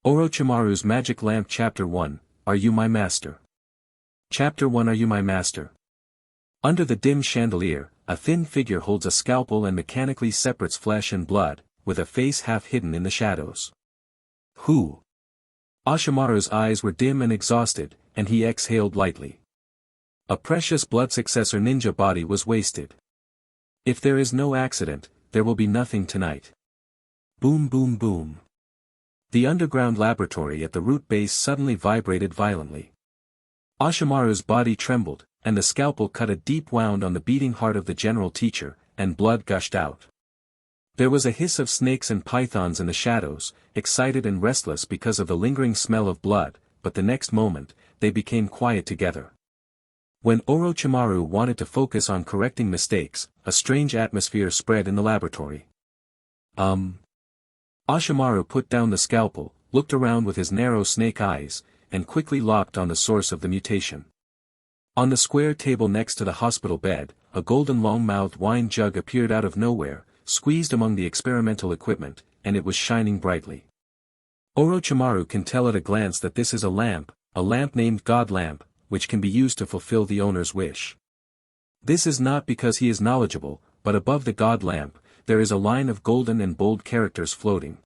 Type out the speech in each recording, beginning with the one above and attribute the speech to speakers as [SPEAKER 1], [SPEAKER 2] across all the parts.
[SPEAKER 1] Orochimaru's Magic Lamp Chapter 1, Are You My Master? Chapter 1 Are You My Master? Under the dim chandelier, a thin figure holds a scalpel and mechanically separates flesh and blood, with a face half hidden in the shadows. Who? Orochimaru's eyes were dim and exhausted, and he exhaled lightly. A precious blood successor ninja body was wasted. If there is no accident, there will be nothing tonight. Boom boom boom. The underground laboratory at the root base suddenly vibrated violently. Orochimaru's body trembled, and the scalpel cut a deep wound on the beating heart of the general teacher, and blood gushed out. There was a hiss of snakes and pythons in the shadows, excited and restless because of the lingering smell of blood, but the next moment, they became quiet together. When Orochimaru wanted to focus on correcting mistakes, a strange atmosphere spread in the laboratory. Orochimaru put down the scalpel, looked around with his narrow snake eyes, and quickly locked on the source of the mutation. On the square table next to the hospital bed, a golden long-mouthed wine jug appeared out of nowhere, squeezed among the experimental equipment, and it was shining brightly. Orochimaru can tell at a glance that this is a lamp named God Lamp, which can be used to fulfill the owner's wish. This is not because he is knowledgeable, but above the God Lamp, there is a line of golden and bold characters floating.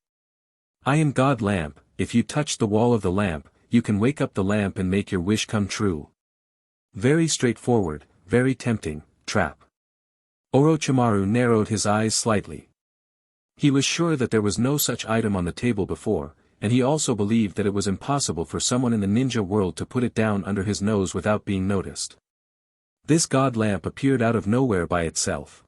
[SPEAKER 1] I am God Lamp. If you touch the wall of the lamp, you can wake up the lamp and make your wish come true. Very straightforward, very tempting, trap. Orochimaru narrowed his eyes slightly. He was sure that there was no such item on the table before, and he also believed that it was impossible for someone in the ninja world to put it down under his nose without being noticed. This God Lamp appeared out of nowhere by itself.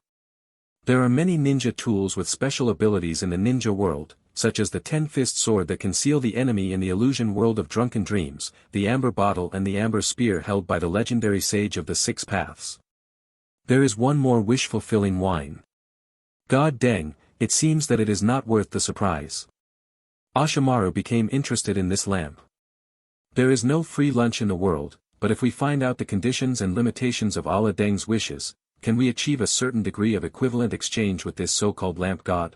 [SPEAKER 1] There are many ninja tools with special abilities in the ninja world, such as the Ten-Fist Sword that can seal the enemy in the illusion world of drunken dreams, the Amber Bottle and the Amber Spear held by the legendary Sage of the Six Paths. There is one more wish-fulfilling wine. God dang, it seems that it is not worth the surprise. Orochimaru became interested in this lamp. There is no free lunch in the world, but if we find out the conditions and limitations of Allah Deng's wishes, can we achieve a certain degree of equivalent exchange with this so-called lamp god?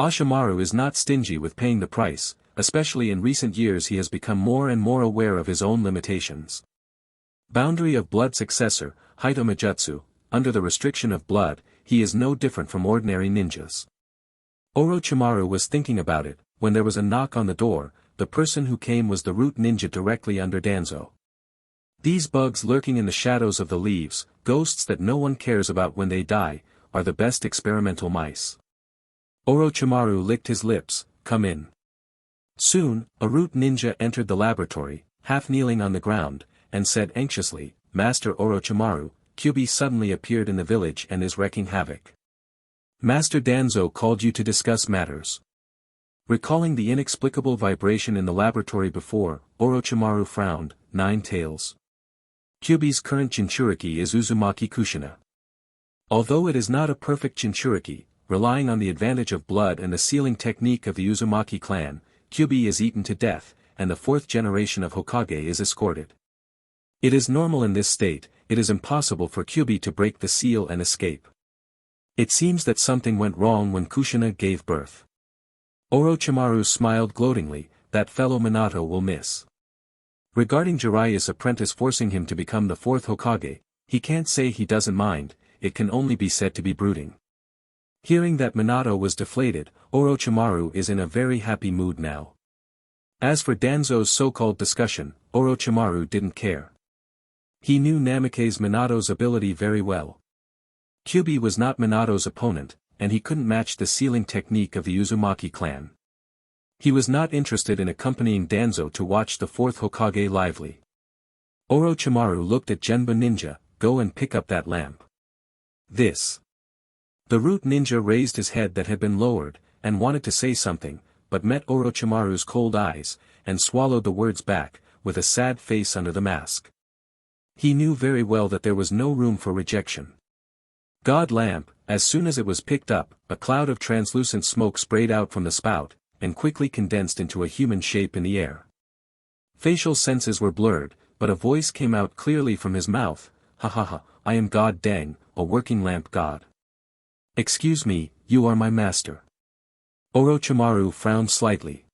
[SPEAKER 1] Orochimaru is not stingy with paying the price, especially in recent years he has become more and more aware of his own limitations. Boundary of blood successor, Hitomajutsu, under the restriction of blood, he is no different from ordinary ninjas. Orochimaru was thinking about it, when there was a knock on the door. The person who came was the root ninja directly under Danzo. These bugs lurking in the shadows of the leaves, ghosts that no one cares about when they die, are the best experimental mice. Orochimaru licked his lips. Come in. Soon, a root ninja entered the laboratory, half kneeling on the ground, and said anxiously, Master Orochimaru, Kyuubi suddenly appeared in the village and is wreaking havoc. Master Danzo called you to discuss matters. Recalling the inexplicable vibration in the laboratory before, Orochimaru frowned. Nine Tails. Kyuubi's current Jinchuriki is Uzumaki Kushina. Although it is not a perfect Jinchuriki, relying on the advantage of blood and the sealing technique of the Uzumaki clan, Kyuubi is eaten to death, and the fourth generation of Hokage is escorted. It is normal in this state, it is impossible for Kyuubi to break the seal and escape. It seems that something went wrong when Kushina gave birth. Orochimaru smiled gloatingly, that fellow Minato will miss. Regarding Jiraiya's apprentice forcing him to become the fourth Hokage, he can't say he doesn't mind, it can only be said to be brooding. Hearing that Minato was deflated, Orochimaru is in a very happy mood now. As for Danzo's so-called discussion, Orochimaru didn't care. He knew Namake's Minato's ability very well. Kyuubi was not Minato's opponent, and he couldn't match the sealing technique of the Uzumaki clan. He was not interested in accompanying Danzo to watch the fourth Hokage lively. Orochimaru looked at Genba Ninja. Go and pick up that lamp. This. The root ninja raised his head that had been lowered, and wanted to say something, but met Orochimaru's cold eyes, and swallowed the words back, with a sad face under the mask. He knew very well that there was no room for rejection. God Lamp, as soon as it was picked up, a cloud of translucent smoke sprayed out from the spout, and quickly condensed into a human shape in the air. Facial senses were blurred, but a voice came out clearly from his mouth. Ha ha ha, I am God Dang, a working lamp god. Excuse me, you are my master. Orochimaru frowned slightly.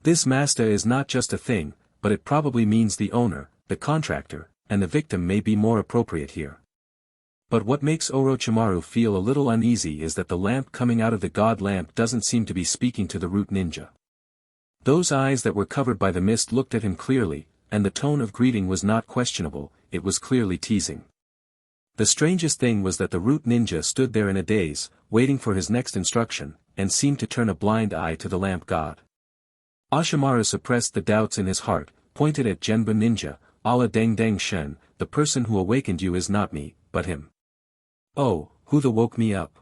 [SPEAKER 1] This master is not just a thing, but it probably means the owner, the contractor, and the victim may be more appropriate here. But what makes Orochimaru feel a little uneasy is that the lamp coming out of the god lamp doesn't seem to be speaking to the root ninja. Those eyes that were covered by the mist looked at him clearly, and the tone of greeting was not questionable, it was clearly teasing. The strangest thing was that the root ninja stood there in a daze, waiting for his next instruction, and seemed to turn a blind eye to the lamp god. Orochimaru suppressed the doubts in his heart, pointed at Genba ninja, "Allah Deng Deng Shen, the person who awakened you is not me, but him." "Oh, who the woke me up?"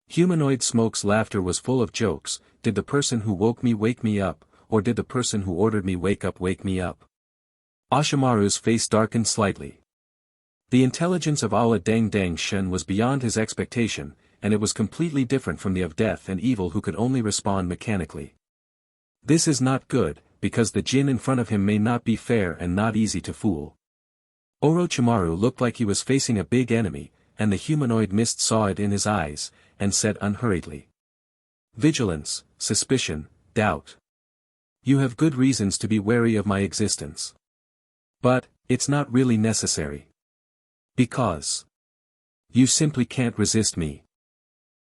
[SPEAKER 1] Humanoid Smoke's laughter was full of jokes. "Did the person who woke me wake me up, or did the person who ordered me wake me up?" Orochimaru's face darkened slightly. The intelligence of Allah Deng Deng Shen was beyond his expectation, and it was completely different from the of death and evil who could only respond mechanically. This is not good, because the jinn in front of him may not be fair and not easy to fool. Orochimaru looked like he was facing a big enemy, and the humanoid mist saw it in his eyes, and said unhurriedly. "Vigilance, suspicion, doubt. You have good reasons to be wary of my existence. But, it's not really necessary. Because you simply can't resist me."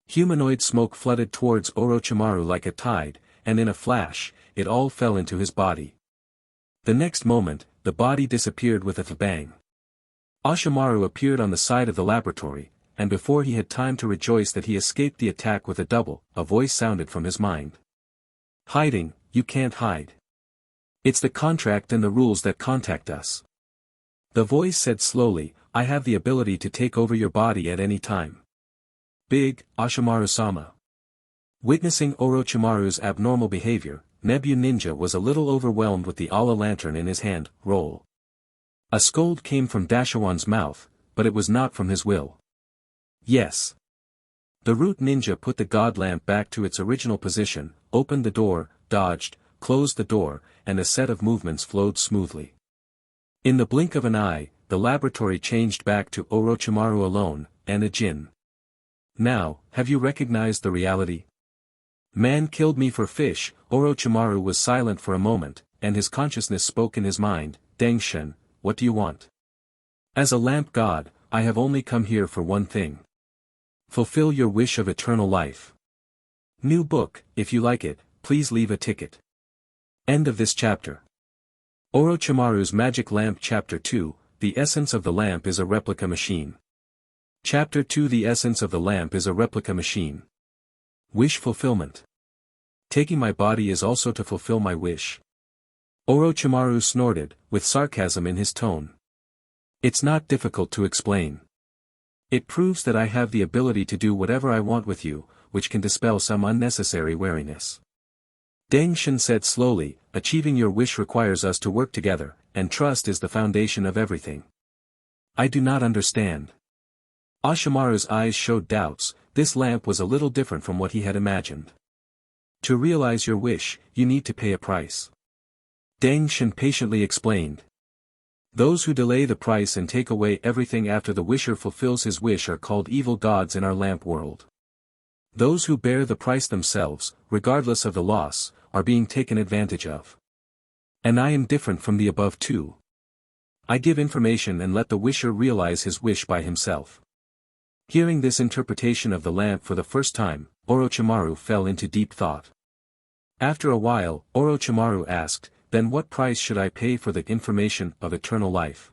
[SPEAKER 1] Humanoid Smoke flooded towards Orochimaru like a tide, and in a flash, it all fell into his body. The next moment, the body disappeared with a bang. Orochimaru appeared on the side of the laboratory, and before he had time to rejoice that he escaped the attack with a voice sounded from his mind. "Hiding, you can't hide. It's the contract and the rules that contact us." The voice said slowly, "I have the ability to take over your body at any time." "Big, Orochimaru-sama." Witnessing Orochimaru's abnormal behavior, Nebu Ninja was a little overwhelmed with the Allah lantern in his hand. "Roll." A scold came from Dashawan's mouth, but it was not from his will. "Yes." The root ninja put the god lamp back to its original position, opened the door, dodged, closed the door, and a set of movements flowed smoothly. In the blink of an eye, the laboratory changed back to Orochimaru alone, and a jinn. "Now, have you recognized the reality?" "Man killed me for fish." Orochimaru was silent for a moment, and his consciousness spoke in his mind. "Dengshen, what do you want?" "As a lamp god, I have only come here for one thing. Fulfill your wish of eternal life. New book, if you like it, please leave a ticket." End of this chapter. Orochimaru's Magic Lamp Chapter 2, The Essence of the Lamp is a Replica Machine. Chapter 2 The Essence of the Lamp is a Replica Machine. Wish fulfillment. Taking my body is also to fulfill my wish. Orochimaru snorted, with sarcasm in his tone. "It's not difficult to explain. It proves that I have the ability to do whatever I want with you, which can dispel some unnecessary wariness." Dengshen said slowly, "Achieving your wish requires us to work together, and trust is the foundation of everything." "I do not understand." Orochimaru's eyes showed doubts. This lamp was a little different from what he had imagined. "To realize your wish, you need to pay a price." Dengshen patiently explained. "Those who delay the price and take away everything after the wisher fulfills his wish are called evil gods in our lamp world. Those who bear the price themselves, regardless of the loss, are being taken advantage of. And I am different from the above two. I give information and let the wisher realize his wish by himself." Hearing this interpretation of the lamp for the first time, Orochimaru fell into deep thought. After a while, Orochimaru asked, "Then what price should I pay for the information of eternal life?"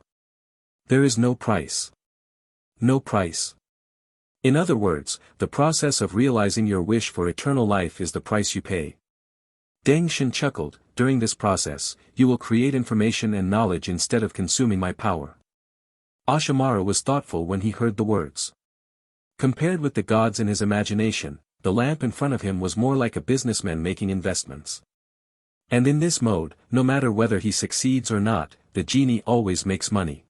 [SPEAKER 1] "There is no price." "No price." In other words, the process of realizing your wish for eternal life is the price you pay. Dengshen chuckled, "During this process, you will create information and knowledge instead of consuming my power." Orochimaru was thoughtful when he heard the words. Compared with the gods in his imagination, the lamp in front of him was more like a businessman making investments. And in this mode, no matter whether he succeeds or not, the genie always makes money.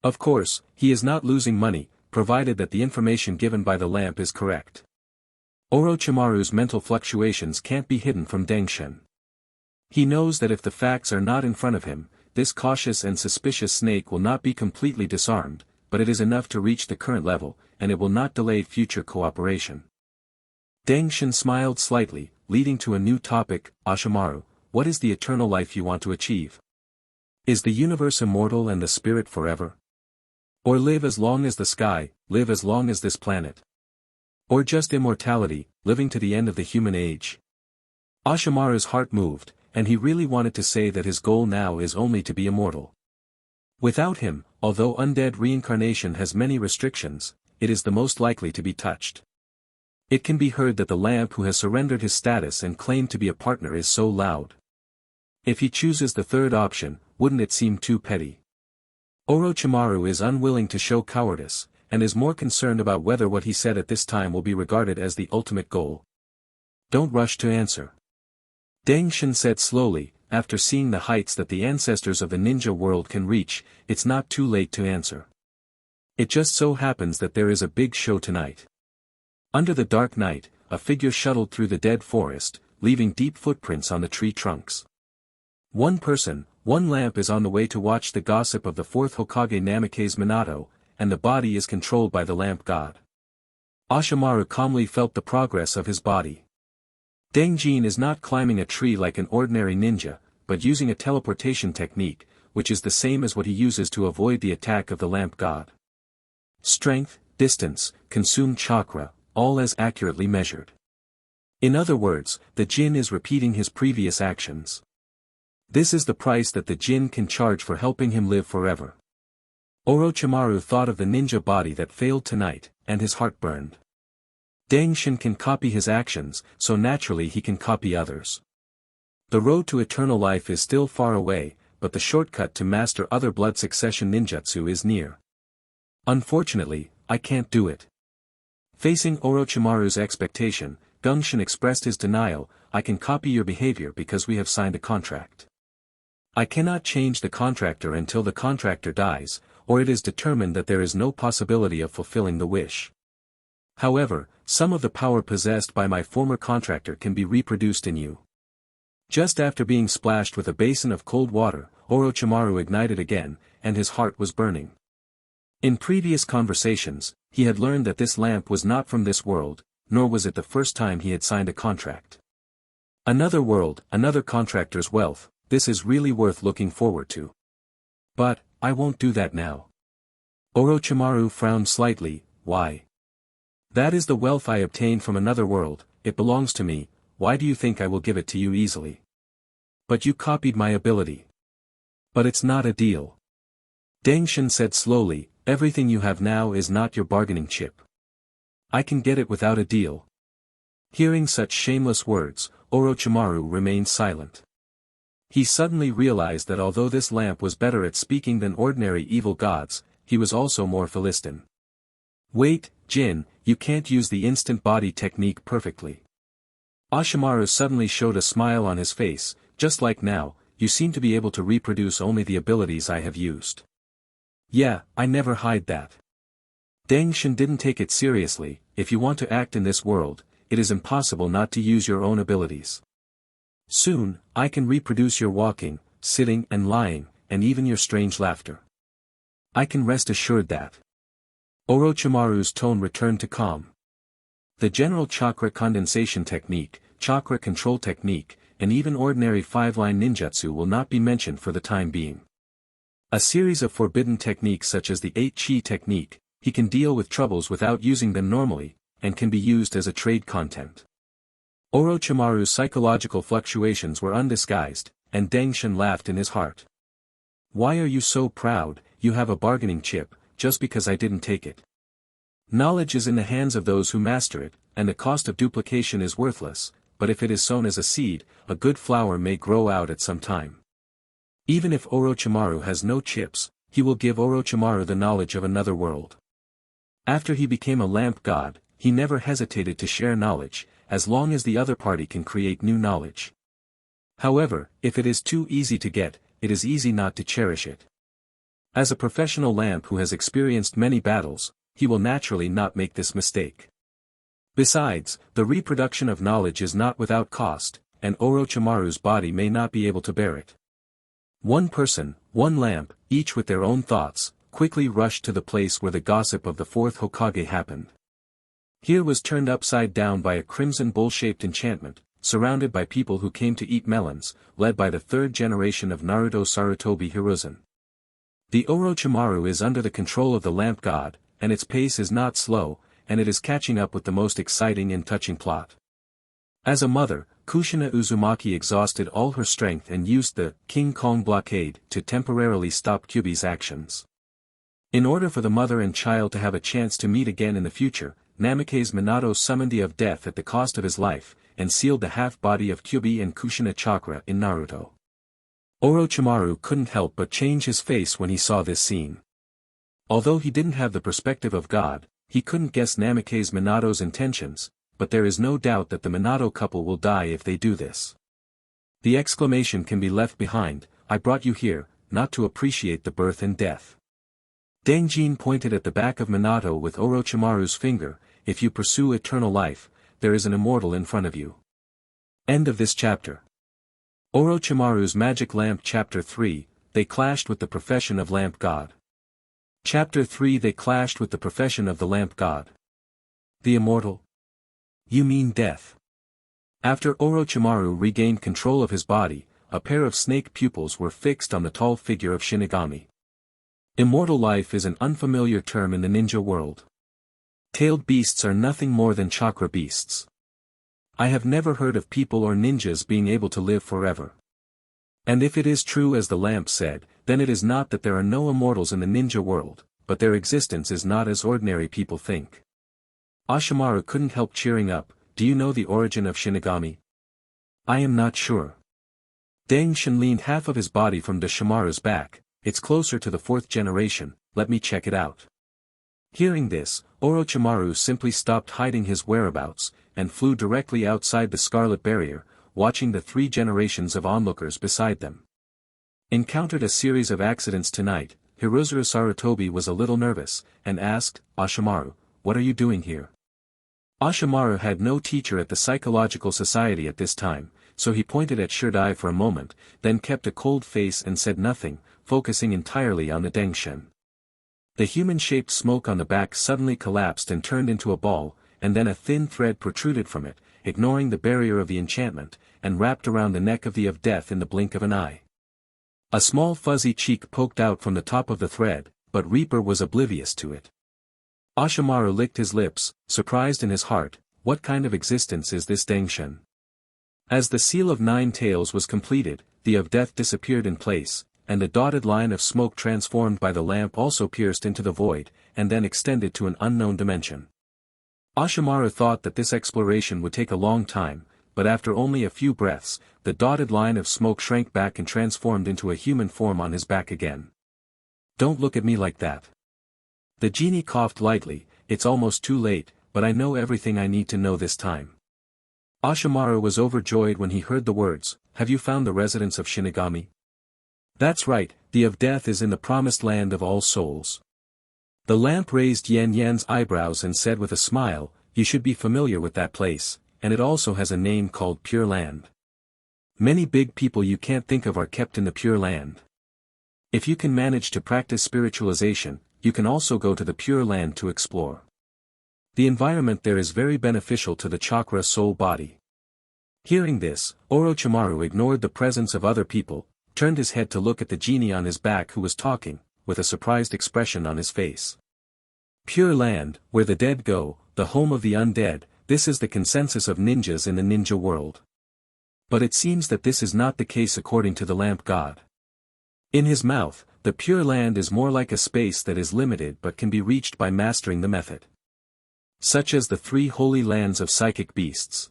[SPEAKER 1] Of course, he is not losing money, provided that the information given by the lamp is correct. Orochimaru's mental fluctuations can't be hidden from Dengshen. He knows that if the facts are not in front of him, this cautious and suspicious snake will not be completely disarmed, but it is enough to reach the current level, and it will not delay future cooperation. Dengshen smiled slightly, leading to a new topic. "Orochimaru, what is the eternal life you want to achieve? Is the universe immortal and the spirit forever? Or live as long as the sky, live as long as this planet? Or just immortality, living to the end of the human age? Orochimaru's heart moved, and he really wanted to say that his goal now is only to be immortal. Without him, although undead reincarnation has many restrictions, it is the most likely to be touched. It can be heard that the lamp who has surrendered his status and claimed to be a partner is so loud. If he chooses the third option, wouldn't it seem too petty? Orochimaru is unwilling to show cowardice, and is more concerned about whether what he said at this time will be regarded as the ultimate goal. Don't rush to answer. Deng Shin said slowly, after seeing the heights that the ancestors of the ninja world can reach, it's not too late to answer. It just so happens that there is a big show tonight. Under the dark night, a figure shuttled through the dead forest, leaving deep footprints on the tree trunks. One person, one lamp is on the way to watch the gossip of the fourth Hokage Namikaze Minato, and the body is controlled by the lamp god. Orochimaru calmly felt the progress of his body. Deng Jin is not climbing a tree like an ordinary ninja, but using a teleportation technique, which is the same as what he uses to avoid the attack of the lamp god. Strength, distance, consumed chakra, all as accurately measured. In other words, the Jin is repeating his previous actions. This is the price that the Jin can charge for helping him live forever. Orochimaru thought of the ninja body that failed tonight, and his heart burned. Deng Shin can copy his actions, so naturally he can copy others. The road to eternal life is still far away, but the shortcut to master other blood succession ninjutsu is near. Unfortunately, I can't do it. Facing Orochimaru's expectation, Gungshin expressed his denial. I can copy your behavior because we have signed a contract. I cannot change the contractor until the contractor dies, or it is determined that there is no possibility of fulfilling the wish. However, some of the power possessed by my former contractor can be reproduced in you. Just after being splashed with a basin of cold water, Orochimaru ignited again, and his heart was burning. In previous conversations, he had learned that this lamp was not from this world, nor was it the first time he had signed a contract. Another world, another contractor's wealth, this is really worth looking forward to. But, I won't do that now. Orochimaru frowned slightly. Why? That is the wealth I obtained from another world, it belongs to me, why do you think I will give it to you easily? But you copied my ability. But it's not a deal. Deng Shin said slowly, everything you have now is not your bargaining chip. I can get it without a deal. Hearing such shameless words, Orochimaru remained silent. He suddenly realized that although this lamp was better at speaking than ordinary evil gods, he was also more Philistine. Wait, Jin, you can't use the instant body technique perfectly. Orochimaru suddenly showed a smile on his face, just like now, you seem to be able to reproduce only the abilities I have used. Yeah, I never hide that. Deng Shin didn't take it seriously. If you want to act in this world, it is impossible not to use your own abilities. Soon, I can reproduce your walking, sitting and lying, and even your strange laughter. I can rest assured that. Orochimaru's tone returned to calm. The general chakra condensation technique, chakra control technique, and even ordinary five-line ninjutsu will not be mentioned for the time being. A series of forbidden techniques such as the 8-chi technique, he can deal with troubles without using them normally, and can be used as a trade content. Orochimaru's psychological fluctuations were undisguised, and Deng Shin laughed in his heart. Why are you so proud? You have a bargaining chip, just because I didn't take it. Knowledge is in the hands of those who master it, and the cost of duplication is worthless, but if it is sown as a seed, a good flower may grow out at some time. Even if Orochimaru has no chips, he will give Orochimaru the knowledge of another world. After he became a lamp god, he never hesitated to share knowledge, as long as the other party can create new knowledge. However, if it is too easy to get, it is easy not to cherish it. As a professional lamp who has experienced many battles, he will naturally not make this mistake. Besides, the reproduction of knowledge is not without cost, and Orochimaru's body may not be able to bear it. One person, one lamp, each with their own thoughts, quickly rushed to the place where the gossip of the fourth Hokage happened. Here was turned upside down by a crimson bowl-shaped enchantment, surrounded by people who came to eat melons, led by the third generation of Naruto Sarutobi Hiruzen. The Orochimaru is under the control of the lamp god, and its pace is not slow, and it is catching up with the most exciting and touching plot. As a mother, Kushina Uzumaki exhausted all her strength and used the King Kong blockade to temporarily stop Kyuubi's actions. In order for the mother and child to have a chance to meet again in the future, Namikaze Minato summoned the of death at the cost of his life, and sealed the half-body of Kyuubi and Kushina chakra in Naruto. Orochimaru couldn't help but change his face when he saw this scene. Although he didn't have the perspective of God, he couldn't guess Namikaze Minato's intentions, but there is no doubt that the Minato couple will die if they do this. The exclamation can be left behind, "I brought you here, not to appreciate the birth and death." Denjin pointed at the back of Minato with Orochimaru's finger, "If you pursue eternal life, there is an immortal in front of you." End of this chapter. Orochimaru's Magic Lamp Chapter 3, They clashed with the profession of Lamp God. Chapter 3 They clashed with the profession of the Lamp God. The immortal? You mean death. After Orochimaru regained control of his body, a pair of snake pupils were fixed on the tall figure of Shinigami. Immortal life is an unfamiliar term in the ninja world. Tailed beasts are nothing more than chakra beasts. I have never heard of people or ninjas being able to live forever. And if it is true as the lamp said, then it is not that there are no immortals in the ninja world, but their existence is not as ordinary people think. Ashimaru couldn't help cheering up. Do you know the origin of Shinigami? I am not sure. Dangshin leaned half of his body from Dashimaru's back. It's closer to the fourth generation, let me check it out. Hearing this, Orochimaru simply stopped hiding his whereabouts, and flew directly outside the scarlet barrier, watching the 3 generations of onlookers beside them. Encountered a series of accidents tonight, Hirozuru Sarutobi was a little nervous, and asked, Ashimaru, what are you doing here? Ashimaru had no teacher at the Psychological Society at this time, so he pointed at Shirdai for a moment, then kept a cold face and said nothing, focusing entirely on the Dengshin. The human-shaped smoke on the back suddenly collapsed and turned into a ball, and then a thin thread protruded from it, ignoring the barrier of the enchantment, and wrapped around the neck of the of death in the blink of an eye. A small fuzzy cheek poked out from the top of the thread, but Reaper was oblivious to it. Ashimaru licked his lips, surprised in his heart, what kind of existence is this Dengshin? As the seal of 9 tails was completed, the of death disappeared in place, and the dotted line of smoke transformed by the lamp also pierced into the void, and then extended to an unknown dimension. Ashimaru thought that this exploration would take a long time, but after only a few breaths, the dotted line of smoke shrank back and transformed into a human form on his back again. Don't look at me like that. The genie coughed lightly, it's almost too late, but I know everything I need to know this time. Ashimaru was overjoyed when he heard the words, have you found the residence of Shinigami? That's right, the of death is in the promised land of all souls. The lamp raised Yan Yan's eyebrows and said with a smile, you should be familiar with that place, and it also has a name called Pure Land. Many big people you can't think of are kept in the Pure Land. If you can manage to practice spiritualization, you can also go to the Pure Land to explore. The environment there is very beneficial to the chakra soul body. Hearing this, Orochimaru ignored the presence of other people, turned his head to look at the genie on his back who was talking, with a surprised expression on his face. Pure Land, where the dead go, the home of the undead, this is the consensus of ninjas in the ninja world. But it seems that this is not the case according to the lamp god. In his mouth, the Pure Land is more like a space that is limited but can be reached by mastering the method. Such as the 3 holy lands of psychic beasts.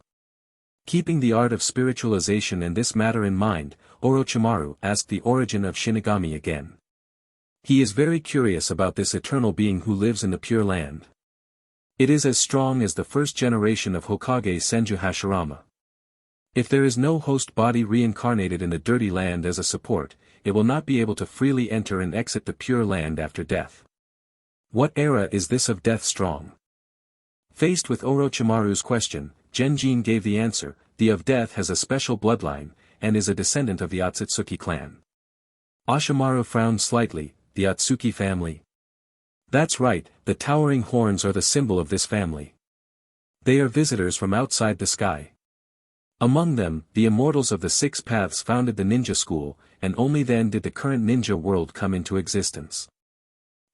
[SPEAKER 1] Keeping the art of spiritualization and this matter in mind, Orochimaru asked the origin of Shinigami again. He is very curious about this eternal being who lives in the Pure Land. It is as strong as the first generation of Hokage Senju Hashirama. If there is no host body reincarnated in the dirty land as a support, it will not be able to freely enter and exit the Pure Land after death. What era is this of death strong? Faced with Orochimaru's question, Genjin gave the answer, the of death has a special bloodline, and is a descendant of the Otsutsuki clan. Ashimaru frowned slightly, the Otsuki family. That's right, the towering horns are the symbol of this family. They are visitors from outside the sky. Among them, the immortals of the Six Paths founded the ninja school, and only then did the current ninja world come into existence.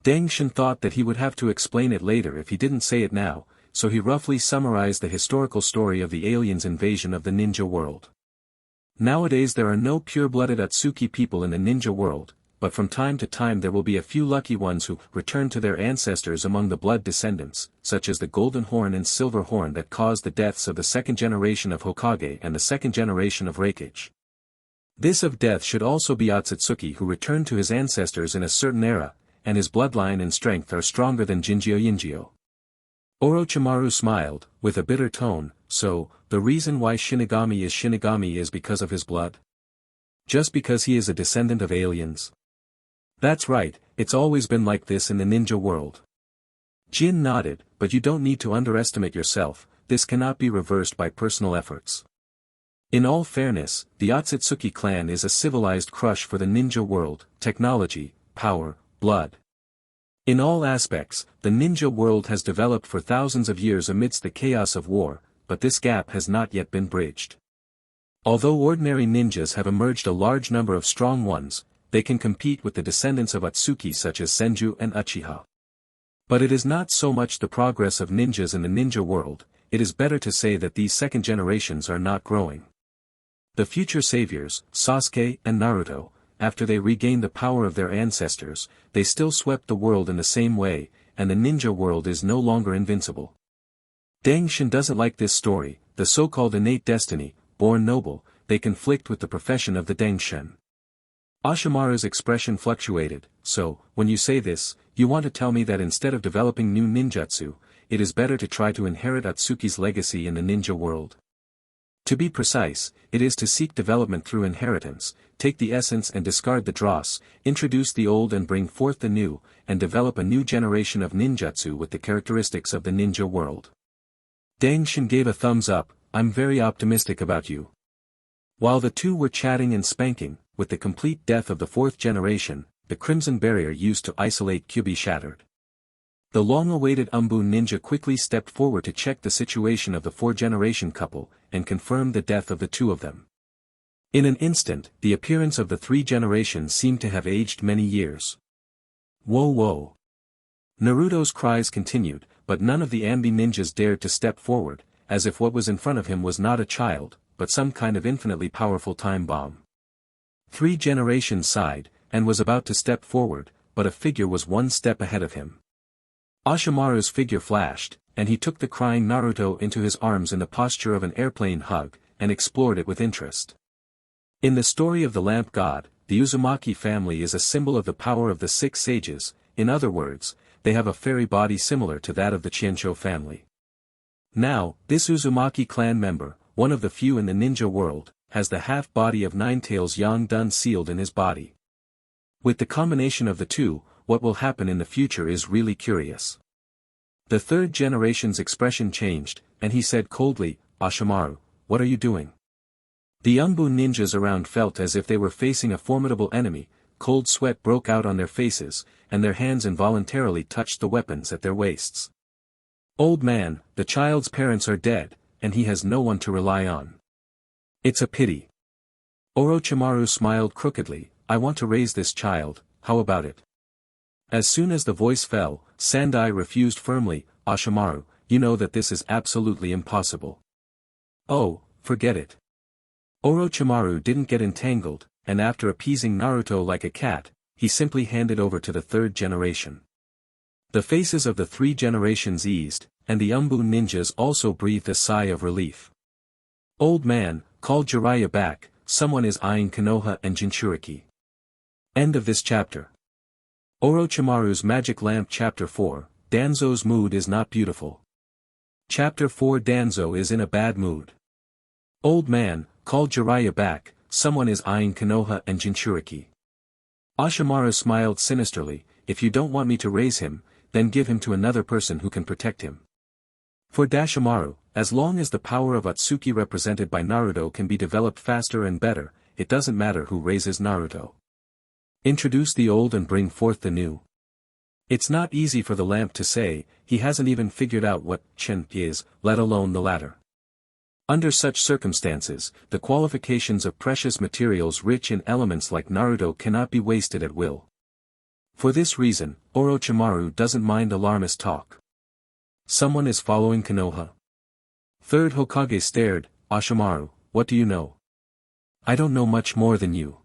[SPEAKER 1] Deng Xian thought that he would have to explain it later if he didn't say it now, so he roughly summarized the historical story of the aliens' invasion of the ninja world. Nowadays there are no pure-blooded Atsuki people in the ninja world, but from time to time there will be a few lucky ones who return to their ancestors among the blood descendants, such as the Golden Horn and Silver Horn that caused the deaths of the second generation of Hokage and the second generation of Raikage. This of death should also be Otsutsuki who returned to his ancestors in a certain era, and his bloodline and strength are stronger than Jinjio Yinjio. Orochimaru smiled, with a bitter tone, so, the reason why Shinigami is because of his blood? Just because he is a descendant of aliens? That's right, it's always been like this in the ninja world. Jin nodded, but you don't need to underestimate yourself, this cannot be reversed by personal efforts. In all fairness, the Otsutsuki clan is a civilized crush for the ninja world, technology, power, blood. In all aspects, the ninja world has developed for thousands of years amidst the chaos of war, but this gap has not yet been bridged. Although ordinary ninjas have emerged a large number of strong ones, they can compete with the descendants of Atsuki such as Senju and Uchiha. But it is not so much the progress of ninjas in the ninja world, it is better to say that these second generations are not growing. The future saviors, Sasuke and Naruto, after they regained the power of their ancestors, they still swept the world in the same way, and the ninja world is no longer invincible. Deng Xian doesn't like this story, the so-called innate destiny, born noble, they conflict with the profession of the Deng Xian. Orochimaru's expression fluctuated, so, when you say this, you want to tell me that instead of developing new ninjutsu, it is better to try to inherit Atsuki's legacy in the ninja world. To be precise, it is to seek development through inheritance, take the essence and discard the dross, introduce the old and bring forth the new, and develop a new generation of ninjutsu with the characteristics of the ninja world. Deng Xian gave a thumbs up, I'm very optimistic about you. While the two were chatting and spanking, with the complete death of the fourth generation, the crimson barrier used to isolate Kyubi shattered. The long-awaited Umbu ninja quickly stepped forward to check the situation of the four-generation couple, and confirmed the death of the two of them. In an instant, the appearance of the three generations seemed to have aged many years. Whoa whoa. Naruto's cries continued, but none of the Ambi ninjas dared to step forward, as if what was in front of him was not a child, but some kind of infinitely powerful time bomb. Three generations sighed, and was about to step forward, but a figure was one step ahead of him. Orochimaru's figure flashed, and he took the crying Naruto into his arms in the posture of an airplane hug, and explored it with interest. In the story of the Lamp God, the Uzumaki family is a symbol of the power of the six sages, in other words, they have a fairy body similar to that of the Qianzhou family. Now, this Uzumaki clan member, one of the few in the ninja world, has the half-body of Ninetales Yangdun sealed in his body. With the combination of the two, what will happen in the future is really curious. The third generation's expression changed, and he said coldly, Orochimaru, what are you doing? The Umbu ninjas around felt as if they were facing a formidable enemy, cold sweat broke out on their faces, and their hands involuntarily touched the weapons at their waists. Old man, the child's parents are dead, and he has no one to rely on. It's a pity. Orochimaru smiled crookedly, I want to raise this child, how about it? As soon as the voice fell, Sandai refused firmly, Orochimaru, you know that this is absolutely impossible. Oh, forget it. Orochimaru didn't get entangled, and after appeasing Naruto like a cat, he simply handed over to the third generation. The faces of the three generations eased, and the Umbu ninjas also breathed a sigh of relief. Old man, call Jiraiya back, someone is eyeing Konoha and Jinchuriki. End of this chapter. Orochimaru's Magic Lamp Chapter 4, Danzo's mood is not beautiful. Chapter 4 Danzo is in a bad mood. Old man, call Jiraiya back, someone is eyeing Konoha and Jinchuriki. Orochimaru smiled sinisterly, if you don't want me to raise him, then give him to another person who can protect him. For Orochimaru, as long as the power of Atsuki represented by Naruto can be developed faster and better, it doesn't matter who raises Naruto. Introduce the old and bring forth the new. It's not easy for the lamp to say, he hasn't even figured out what Chen is, let alone the latter. Under such circumstances, the qualifications of precious materials rich in elements like Naruto cannot be wasted at will. For this reason, Orochimaru doesn't mind alarmist talk. Someone is following Konoha. Third Hokage stared. Orochimaru, what do you know? I don't know much more than you.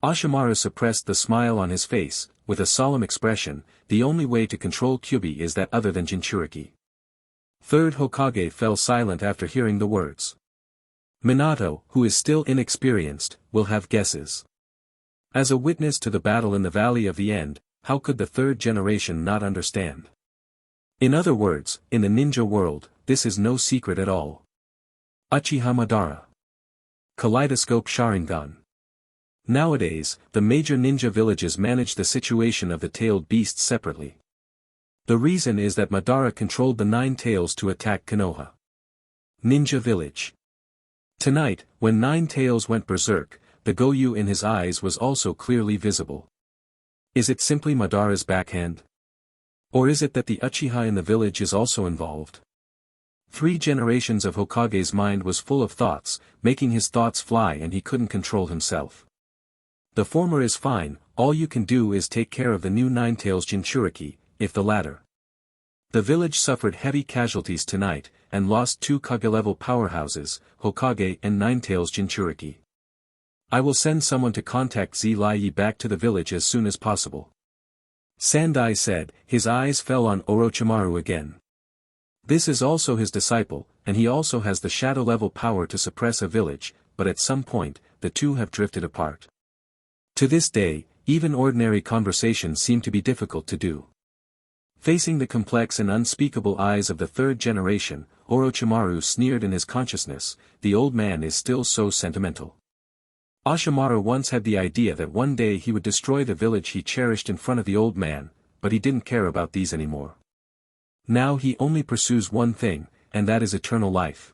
[SPEAKER 1] Orochimaru suppressed the smile on his face, with a solemn expression. The only way to control Kyuubi is that other than Jinchuriki. Third Hokage fell silent after hearing the words. Minato, who is still inexperienced, will have guesses. As a witness to the battle in the Valley of the End, how could the third generation not understand? In other words, in the ninja world, this is no secret at all. Uchiha Madara. Kaleidoscope Sharingan. Nowadays, the major ninja villages manage the situation of the tailed beasts separately. The reason is that Madara controlled the 9 tails to attack Konoha. Ninja Village. Tonight, when 9 tails went berserk, the Goyu in his eyes was also clearly visible. Is it simply Madara's backhand? Or is it that the Uchiha in the village is also involved? 3 generations of Hokage's mind was full of thoughts, making his thoughts fly and he couldn't control himself. The former is fine, all you can do is take care of the new 9 tails Jinchuriki, if the latter. The village suffered heavy casualties tonight, and lost 2 Kage-level powerhouses, Hokage and 9 tails Jinchuriki. I will send someone to contact Zlai back to the village as soon as possible. Sandai said, his eyes fell on Orochimaru again. This is also his disciple, and he also has the shadow-level power to suppress a village, but at some point, the two have drifted apart. To this day, even ordinary conversations seem to be difficult to do. Facing the complex and unspeakable eyes of the third generation, Orochimaru sneered in his consciousness, the old man is still so sentimental. Orochimaru once had the idea that one day he would destroy the village he cherished in front of the old man, but he didn't care about these anymore. Now he only pursues one thing, and that is eternal life.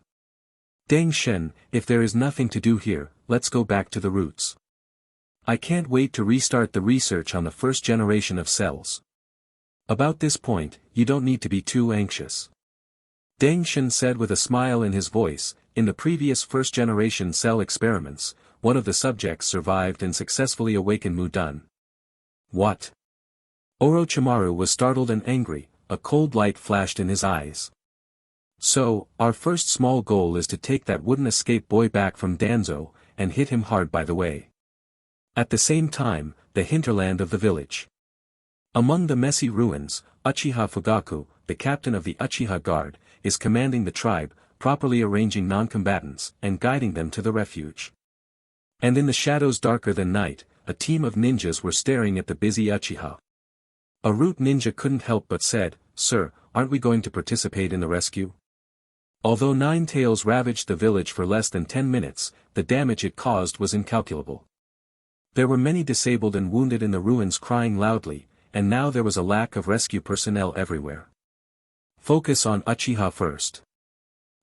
[SPEAKER 1] Deng Shen, if there is nothing to do here, let's go back to the roots. I can't wait to restart the research on the first generation of cells. About this point, you don't need to be too anxious. Deng Shen said with a smile in his voice, in the previous first-generation cell experiments, one of the subjects survived and successfully awakened Mudan. What? Orochimaru was startled and angry, a cold light flashed in his eyes. So, our first small goal is to take that wooden escape boy back from Danzo, and hit him hard by the way. At the same time, the hinterland of the village. Among the messy ruins, Uchiha Fugaku, the captain of the Uchiha Guard, is commanding the tribe, properly arranging non-combatants, and guiding them to the refuge. And in the shadows darker than night, a team of ninjas were staring at the busy Uchiha. A root ninja couldn't help but said, "Sir, aren't we going to participate in the rescue?" Although 9 tails ravaged the village for less than 10 minutes, the damage it caused was incalculable. There were many disabled and wounded in the ruins crying loudly, and now there was a lack of rescue personnel everywhere. Focus on Uchiha first.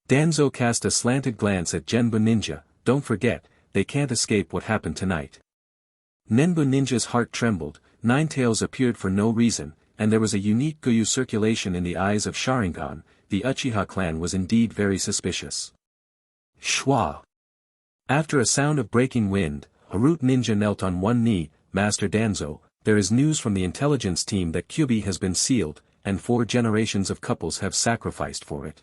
[SPEAKER 1] Danzo cast a slanted glance at Genbu Ninja, don't forget, they can't escape what happened tonight. Nenbu Ninja's heart trembled, 9 tails appeared for no reason, and there was a unique Goyu circulation in the eyes of Sharingan, the Uchiha clan was indeed very suspicious. Schwa. After a sound of breaking wind, a root ninja knelt on one knee, Master Danzo, there is news from the intelligence team that Kyuubi has been sealed, and 4 generations of couples have sacrificed for it.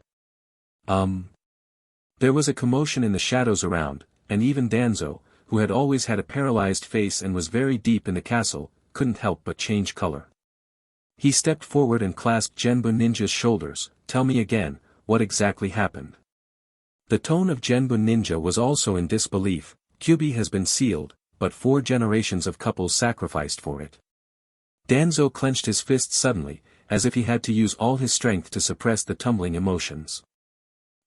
[SPEAKER 1] There was a commotion in the shadows around, and even Danzo, who had always had a paralyzed face and was very deep in the castle, couldn't help but change color. He stepped forward and clasped Genbu Ninja's shoulders, tell me again, what exactly happened? The tone of Genbu Ninja was also in disbelief, Kyuubi has been sealed, but 4 generations of couples sacrificed for it. Danzo clenched his fists suddenly, as if he had to use all his strength to suppress the tumbling emotions.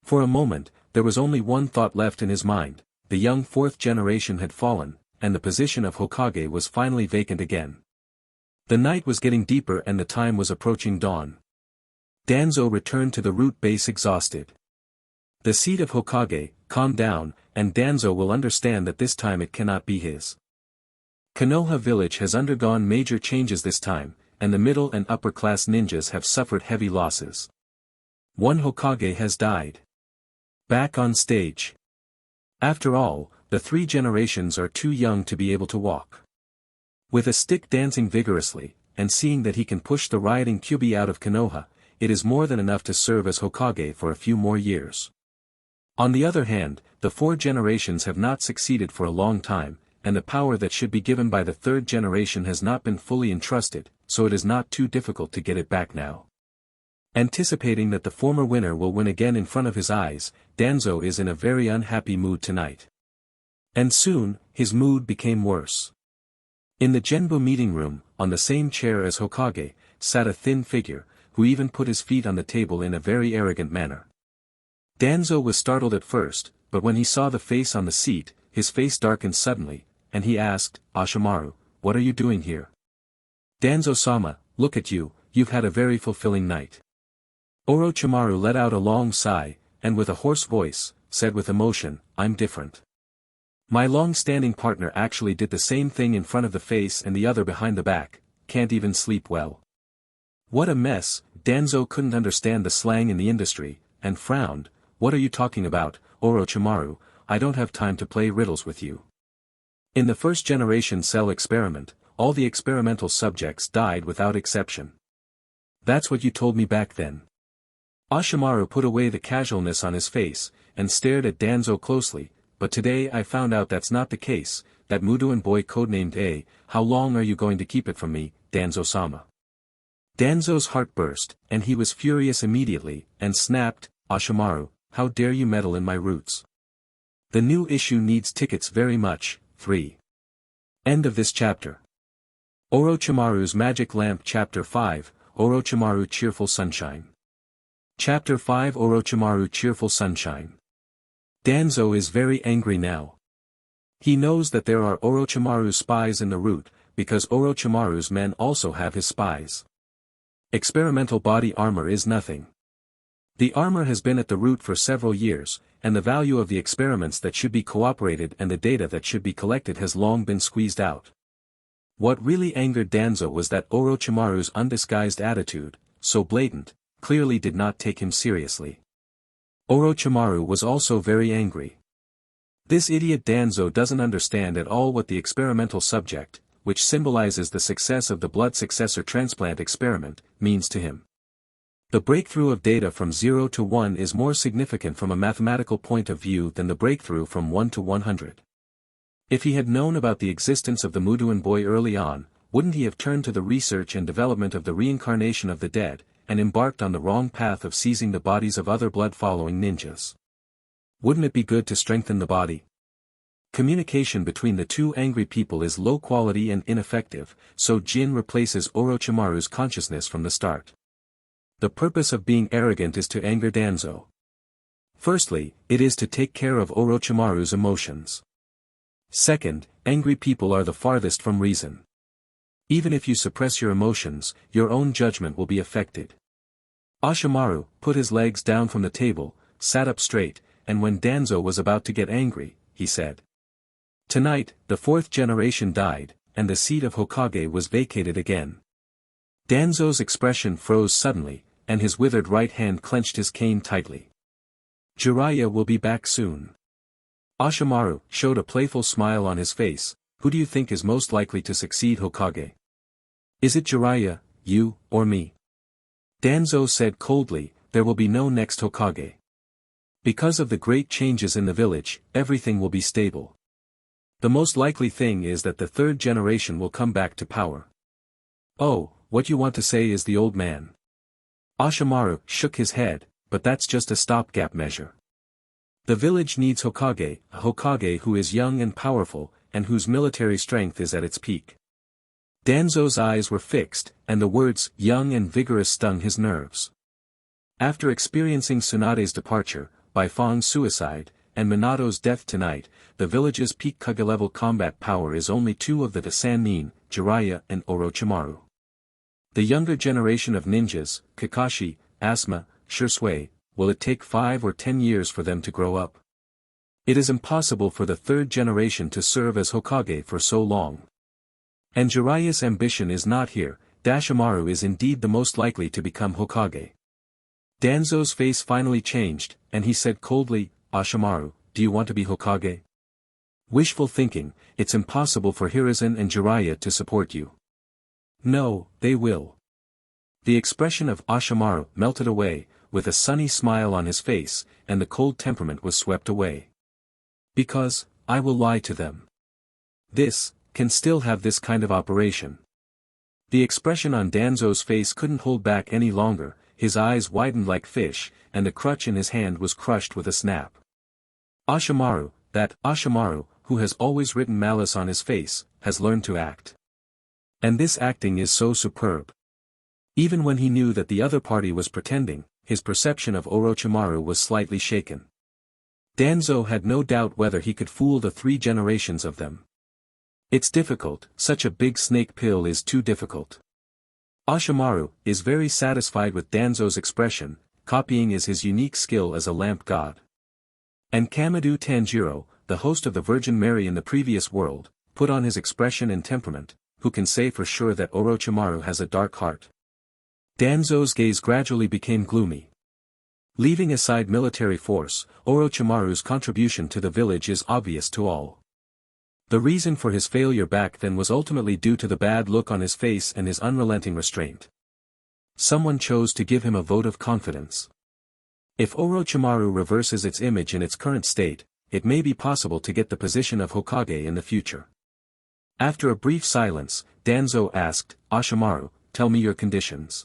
[SPEAKER 1] For a moment, there was only one thought left in his mind, the young 4th generation had fallen, and the position of Hokage was finally vacant again. The night was getting deeper and the time was approaching dawn. Danzo returned to the root base exhausted. The seat of Hokage, calm down, and Danzo will understand that this time it cannot be his. Konoha village has undergone major changes this time, and the middle and upper class ninjas have suffered heavy losses. One Hokage has died. Back on stage. After all, the 3 generations are too young to be able to walk. With a stick dancing vigorously, and seeing that he can push the rioting Kyuubi out of Konoha, it is more than enough to serve as Hokage for a few more years. On the other hand, the 4 generations have not succeeded for a long time, and the power that should be given by the 3rd generation has not been fully entrusted, so it is not too difficult to get it back now. Anticipating that the former winner will win again in front of his eyes, Danzo is in a very unhappy mood tonight. And soon, his mood became worse. In the Genbu meeting room, on the same chair as Hokage, sat a thin figure, who even put his feet on the table in a very arrogant manner. Danzo was startled at first, but when he saw the face on the seat, his face darkened suddenly, and he asked, "Orochimaru, what are you doing here?" "Danzo-sama, look at you, you've had a very fulfilling night." Orochimaru let out a long sigh, and with a hoarse voice, said with emotion, "I'm different. My long-standing partner actually did the same thing in front of the face and the other behind the back, can't even sleep well." What a mess. Danzo couldn't understand the slang in the industry, and frowned. "What are you talking about, Orochimaru? I don't have time to play riddles with you." In the 1st generation cell experiment, all the experimental subjects died without exception. "That's what you told me back then." Orochimaru put away the casualness on his face, and stared at Danzo closely, "But today I found out that's not the case, that Mudoin boy codenamed A, how long are you going to keep it from me, Danzo-sama?" Danzo's heart burst, and he was furious immediately, and snapped, "Orochimaru, how dare you meddle in my roots? The new issue needs tickets very much." 3. End of this chapter. Orochimaru's Magic Lamp Chapter 5, Orochimaru Cheerful Sunshine. Chapter 5 Orochimaru Cheerful Sunshine. Danzo is very angry now. He knows that there are Orochimaru's spies in the route, because Orochimaru's men also have his spies. Experimental body armor is nothing. The armor has been at the route for several years, and the value of the experiments that should be cooperated and the data that should be collected has long been squeezed out. What really angered Danzo was that Orochimaru's undisguised attitude, so blatant, clearly did not take him seriously. Orochimaru was also very angry. This idiot Danzo doesn't understand at all what the experimental subject, which symbolizes the success of the blood successor transplant experiment, means to him. The breakthrough of data from 0 to 1 is more significant from a mathematical point of view than the breakthrough from 1 to 100. If he had known about the existence of the Mudoin boy early on, wouldn't he have turned to the research and development of the reincarnation of the dead, and embarked on the wrong path of seizing the bodies of other blood-following ninjas? Wouldn't it be good to strengthen the body? Communication between the two angry people is low quality and ineffective, so Jin replaces Orochimaru's consciousness from the start. The purpose of being arrogant is to anger Danzo. Firstly, it is to take care of Orochimaru's emotions. Second, angry people are the farthest from reason. Even if you suppress your emotions, your own judgment will be affected. Orochimaru put his legs down from the table, sat up straight, and when Danzo was about to get angry, he said, "Tonight, the 4th generation died, and the seat of Hokage was vacated again." Danzo's expression froze suddenly, and his withered right hand clenched his cane tightly. "Jiraiya will be back soon." Orochimaru showed a playful smile on his face. "Who do you think is most likely to succeed Hokage? Is it Jiraiya, you, or me?" Danzo said coldly, "There will be no next Hokage. Because of the great changes in the village, everything will be stable. The most likely thing is that the 3rd generation will come back to power." "Oh, what you want to say is the old man." Orochimaru shook his head, "But that's just a stopgap measure. The village needs Hokage, a Hokage who is young and powerful, and whose military strength is at its peak." Danzo's eyes were fixed, and the words "young and vigorous" stung his nerves. After experiencing Tsunade's departure, Bai Fang's suicide, and Minato's death tonight, the village's peak Kage-level combat power is only 2 of the Sannin, Jiraiya and Orochimaru. The younger generation of ninjas, Kakashi, Asuma, Shisui, will it take 5 or 10 years for them to grow up? It is impossible for the 3rd generation to serve as Hokage for so long. And Jiraiya's ambition is not here. Orochimaru is indeed the most likely to become Hokage. Danzo's face finally changed, and he said coldly, Orochimaru, do you want to be Hokage? Wishful thinking, it's impossible for Hiruzen and Jiraiya to support you. No, they will. The expression of Orochimaru melted away, with a sunny smile on his face, and the cold temperament was swept away. Because, I will lie to them. This, can still have this kind of operation. The expression on Danzo's face couldn't hold back any longer, his eyes widened like fish, and the crutch in his hand was crushed with a snap. Orochimaru, that Orochimaru, who has always written malice on his face, has learned to act. And this acting is so superb. Even when he knew that the other party was pretending, his perception of Orochimaru was slightly shaken. Danzo had no doubt whether he could fool the 3 generations of them. It's difficult, such a big snake pill is too difficult. Orochimaru is very satisfied with Danzo's expression, copying is his unique skill as a lamp god. And Kamado Tanjiro, the host of the Virgin Mary in the previous world, put on his expression and temperament, who can say for sure that Orochimaru has a dark heart. Danzo's gaze gradually became gloomy. Leaving aside military force, Orochimaru's contribution to the village is obvious to all. The reason for his failure back then was ultimately due to the bad look on his face and his unrelenting restraint. Someone chose to give him a vote of confidence. If Orochimaru reverses its image in its current state, it may be possible to get the position of Hokage in the future. After a brief silence, Danzo asked, Orochimaru, tell me your conditions.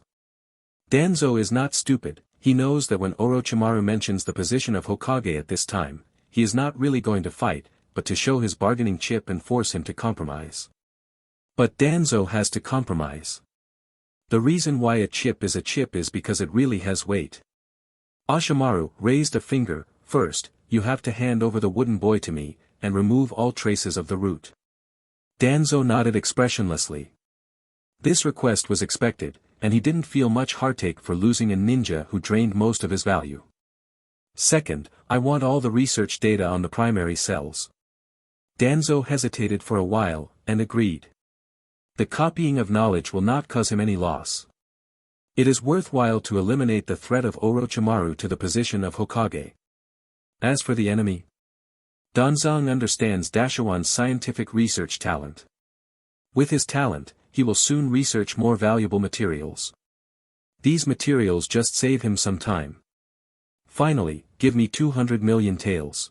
[SPEAKER 1] Danzo is not stupid, he knows that when Orochimaru mentions the position of Hokage at this time, he is not really going to fight, but to show his bargaining chip and force him to compromise. But Danzo has to compromise. The reason why a chip is because it really has weight. Orochimaru raised a finger. First, you have to hand over the wooden boy to me, and remove all traces of the root. Danzo nodded expressionlessly. This request was expected, and he didn't feel much heartache for losing a ninja who drained most of his value. Second, I want all the research data on the primary cells. Danzo hesitated for a while, and agreed. The copying of knowledge will not cause him any loss. It is worthwhile to eliminate the threat of Orochimaru to the position of Hokage. As for the enemy, Danzang understands Dashawan's scientific research talent. With his talent, he will soon research more valuable materials. These materials just save him some time. Finally, give me 200 million taels.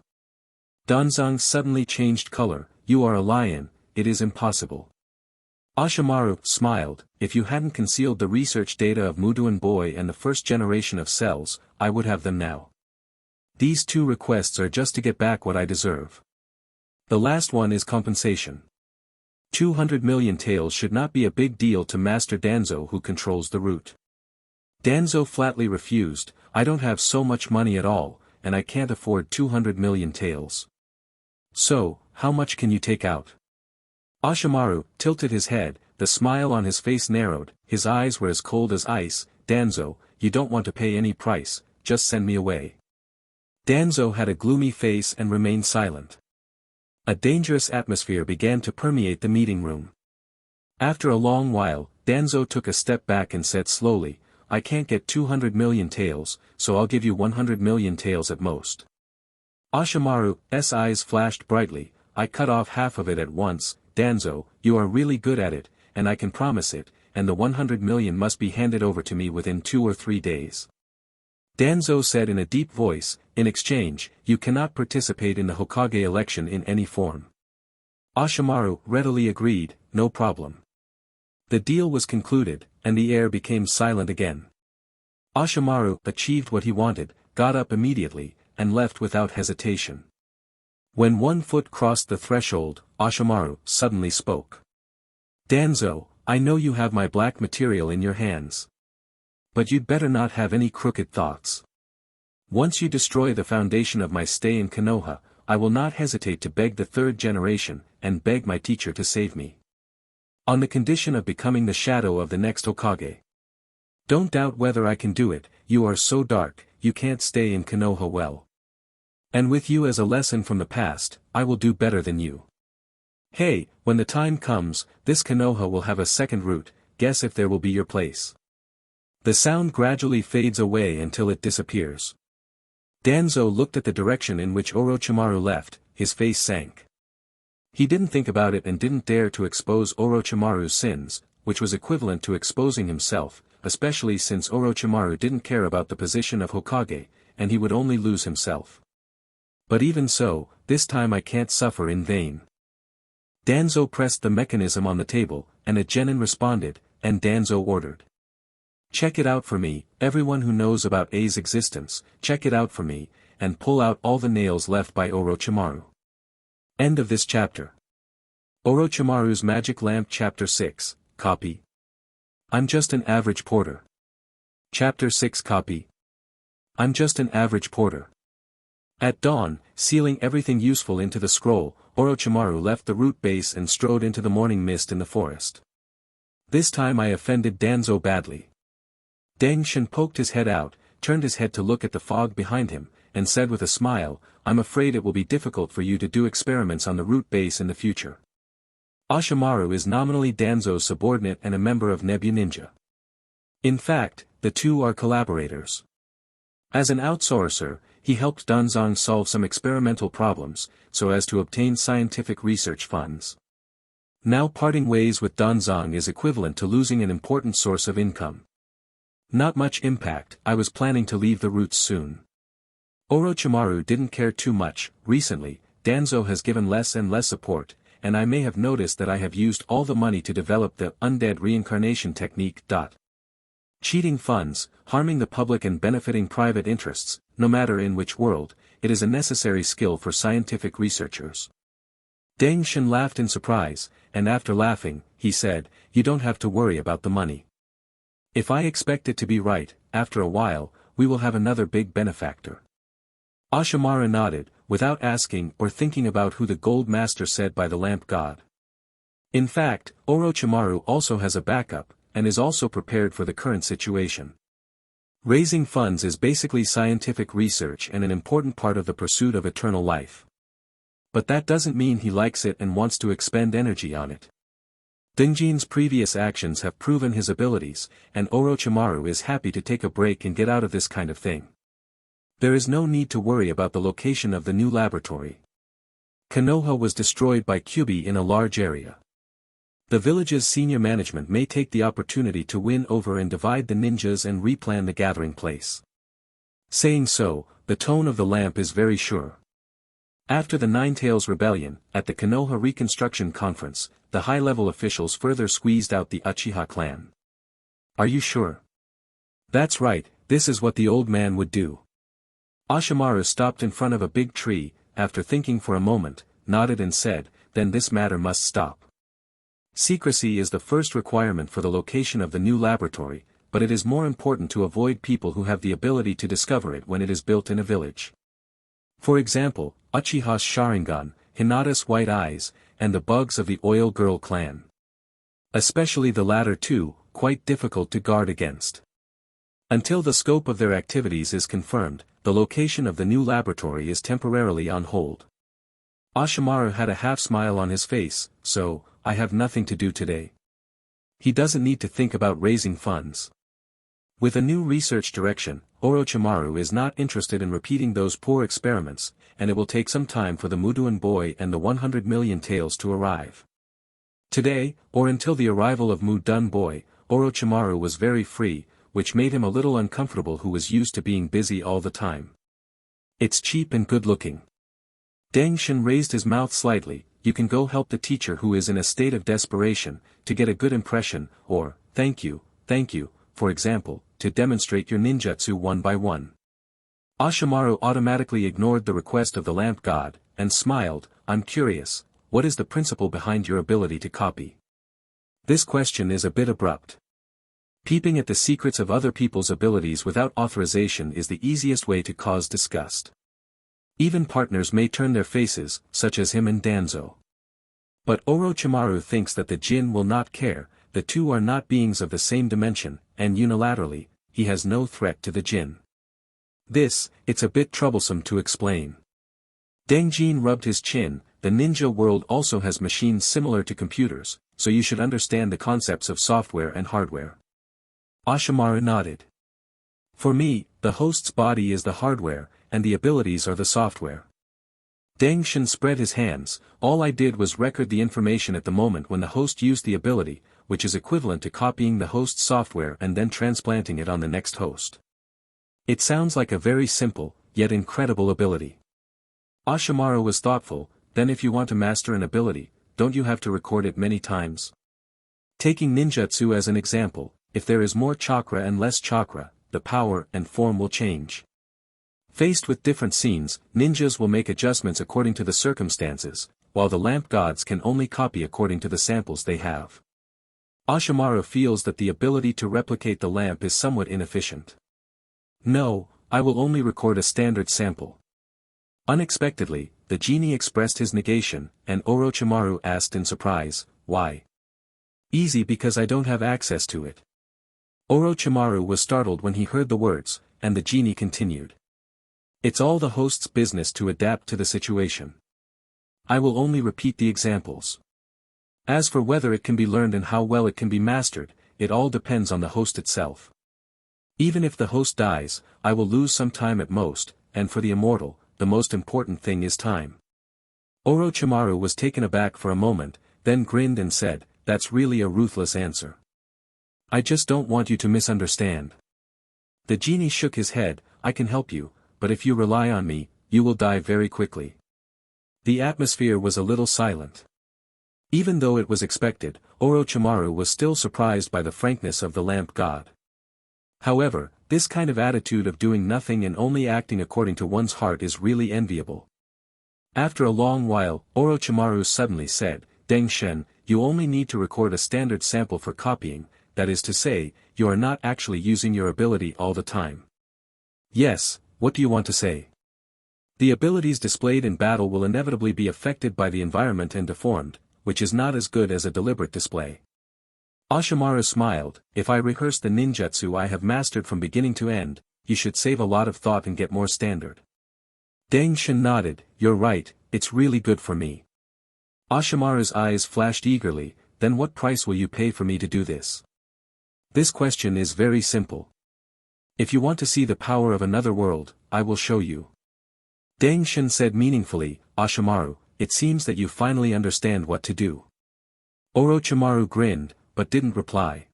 [SPEAKER 1] Danzang suddenly changed color. You are a lion, it is impossible. Orochimaru smiled. If you hadn't concealed the research data of Muduan Boy and the first generation of cells, I would have them now. These 2 requests are just to get back what I deserve. The last one is compensation. 200 million taels should not be a big deal to Master Danzo who controls the root. Danzo flatly refused. I don't have so much money at all, and I can't afford 200 million taels. So, how much can you take out? Orochimaru tilted his head, the smile on his face narrowed, his eyes were as cold as ice. Danzo, you don't want to pay any price, just send me away. Danzo had a gloomy face and remained silent. A dangerous atmosphere began to permeate the meeting room. After a long while, Danzo took a step back and said slowly, I can't get 200 million taels, so I'll give you 100 million taels at most. Orochimaru's eyes flashed brightly. I cut off half of it at once. Danzo, you are really good at it, and I can promise it, and the 100 million must be handed over to me within 2 or 3 days. Danzo said in a deep voice, in exchange, you cannot participate in the Hokage election in any form. Orochimaru readily agreed, no problem. The deal was concluded, and the air became silent again. Orochimaru achieved what he wanted, got up immediately, and left without hesitation. When one foot crossed the threshold, Orochimaru suddenly spoke. Danzo, I know you have my black material in your hands. But you'd better not have any crooked thoughts. Once you destroy the foundation of my stay in Konoha, I will not hesitate to beg the 3rd generation, and beg my teacher to save me. On the condition of becoming the shadow of the next Hokage. Don't doubt whether I can do it, you are so dark, you can't stay in Konoha well. And with you as a lesson from the past, I will do better than you. Hey, when the time comes, this Konoha will have a second root, guess if there will be your place. The sound gradually fades away until it disappears. Danzo looked at the direction in which Orochimaru left, his face sank. He didn't think about it and didn't dare to expose Orochimaru's sins, which was equivalent to exposing himself, especially since Orochimaru didn't care about the position of Hokage, and he would only lose himself. But even so, this time I can't suffer in vain. Danzo pressed the mechanism on the table, and a genin responded, and Danzo ordered. Check it out for me, everyone who knows about A's existence, check it out for me, and pull out all the nails left by Orochimaru. End of this chapter. Orochimaru's Magic Lamp Chapter 6, copy. I'm just an average porter. Chapter 6 copy. I'm just an average porter. At dawn, sealing everything useful into the scroll, Orochimaru left the root base and strode into the morning mist in the forest. This time I offended Danzo badly. Deng Shen poked his head out, turned his head to look at the fog behind him, and said with a smile, I'm afraid it will be difficult for you to do experiments on the root base in the future. Orochimaru is nominally Danzo's subordinate and a member of Nebu Ninja. In fact, the two are collaborators. As an outsourcer, he helped Danzong solve some experimental problems, so as to obtain scientific research funds. Now parting ways with Danzong is equivalent to losing an important source of income. Not much impact, I was planning to leave the roots soon. Orochimaru didn't care too much. Recently, Danzo has given less and less support, and I may have noticed that I have used all the money to develop the undead reincarnation technique. Cheating funds, harming the public and benefiting private interests, no matter in which world, it is a necessary skill for scientific researchers. Deng Shen laughed in surprise, and after laughing, he said, you don't have to worry about the money. If I expect it to be right, after a while, we will have another big benefactor. Orochimaru nodded, without asking or thinking about who the gold master said by the lamp god. In fact, Orochimaru also has a backup, and is also prepared for the current situation. Raising funds is basically scientific research and an important part of the pursuit of eternal life. But that doesn't mean he likes it and wants to expend energy on it. Dingjin's previous actions have proven his abilities, and Orochimaru is happy to take a break and get out of this kind of thing. There is no need to worry about the location of the new laboratory. Konoha was destroyed by Kyuubi in a large area. The village's senior management may take the opportunity to win over and divide the ninjas and replan the gathering place. Saying so, the tone of the lamp is very sure. After the Ninetales Rebellion, at the Konoha Reconstruction Conference, the high-level officials further squeezed out the Uchiha clan. Are you sure? That's right, this is what the old man would do. Orochimaru stopped in front of a big tree, after thinking for a moment, nodded and said, then this matter must stop. Secrecy is the first requirement for the location of the new laboratory, but it is more important to avoid people who have the ability to discover it when it is built in a village. For example, Uchiha's Sharingan, Hinata's White Eyes, and the bugs of the Oil Girl clan. Especially the latter two, quite difficult to guard against. Until the scope of their activities is confirmed, the location of the new laboratory is temporarily on hold. Orochimaru had a half-smile on his face, so, I have nothing to do today. He doesn't need to think about raising funds. With a new research direction, Orochimaru is not interested in repeating those poor experiments, and it will take some time for the Muduan boy and the 100 million taels to arrive. Today, or until the arrival of Muduan boy, Orochimaru was very free, which made him a little uncomfortable who was used to being busy all the time. It's cheap and good-looking. Deng Shen raised his mouth slightly, you can go help the teacher who is in a state of desperation, to get a good impression, or, thank you, for example, to demonstrate your ninjutsu one by one. Orochimaru automatically ignored the request of the lamp god, and smiled, I'm curious, what is the principle behind your ability to copy? This question is a bit abrupt. Peeping at the secrets of other people's abilities without authorization is the easiest way to cause disgust. Even partners may turn their faces, such as him and Danzo. But Orochimaru thinks that the Jin will not care, the two are not beings of the same dimension, and unilaterally, he has no threat to the Jin. It's a bit troublesome to explain. Dengjin rubbed his chin, the ninja world also has machines similar to computers, so you should understand the concepts of software and hardware. Orochimaru nodded. For me, the host's body is the hardware, and the abilities are the software. Deng Shen spread his hands. All I did was record the information at the moment when the host used the ability, which is equivalent to copying the host's software and then transplanting it on the next host. It sounds like a very simple, yet incredible ability. Orochimaru was thoughtful. Then if you want to master an ability, don't you have to record it many times? Taking ninjutsu as an example, if there is more chakra and less chakra, the power and form will change. Faced with different scenes, ninjas will make adjustments according to the circumstances, while the lamp gods can only copy according to the samples they have. Orochimaru feels that the ability to replicate the lamp is somewhat inefficient. No, I will only record a standard sample. Unexpectedly, the genie expressed his negation, and Orochimaru asked in surprise, why? Easy, because I don't have access to it. Orochimaru was startled when he heard the words, and the genie continued. It's all the host's business to adapt to the situation. I will only repeat the examples. As for whether it can be learned and how well it can be mastered, it all depends on the host itself. Even if the host dies, I will lose some time at most, and for the immortal, the most important thing is time. Orochimaru was taken aback for a moment, then grinned and said, that's really a ruthless answer. I just don't want you to misunderstand. The genie shook his head. I can help you, but if you rely on me, you will die very quickly. The atmosphere was a little silent. Even though it was expected, Orochimaru was still surprised by the frankness of the lamp god. However, this kind of attitude of doing nothing and only acting according to one's heart is really enviable. After a long while, Orochimaru suddenly said, Deng Shen, you only need to record a standard sample for copying, that is to say, you are not actually using your ability all the time. Yes, what do you want to say? The abilities displayed in battle will inevitably be affected by the environment and deformed, which is not as good as a deliberate display. Orochimaru smiled. If I rehearse the ninjutsu I have mastered from beginning to end, you should save a lot of thought and get more standard. Deng Shen nodded. You're right, it's really good for me. Orochimaru's eyes flashed eagerly. Then what price will you pay for me to do this? This question is very simple. If you want to see the power of another world, I will show you. Deng Shen said meaningfully, Orochimaru, it seems that you finally understand what to do. Orochimaru grinned, but didn't reply.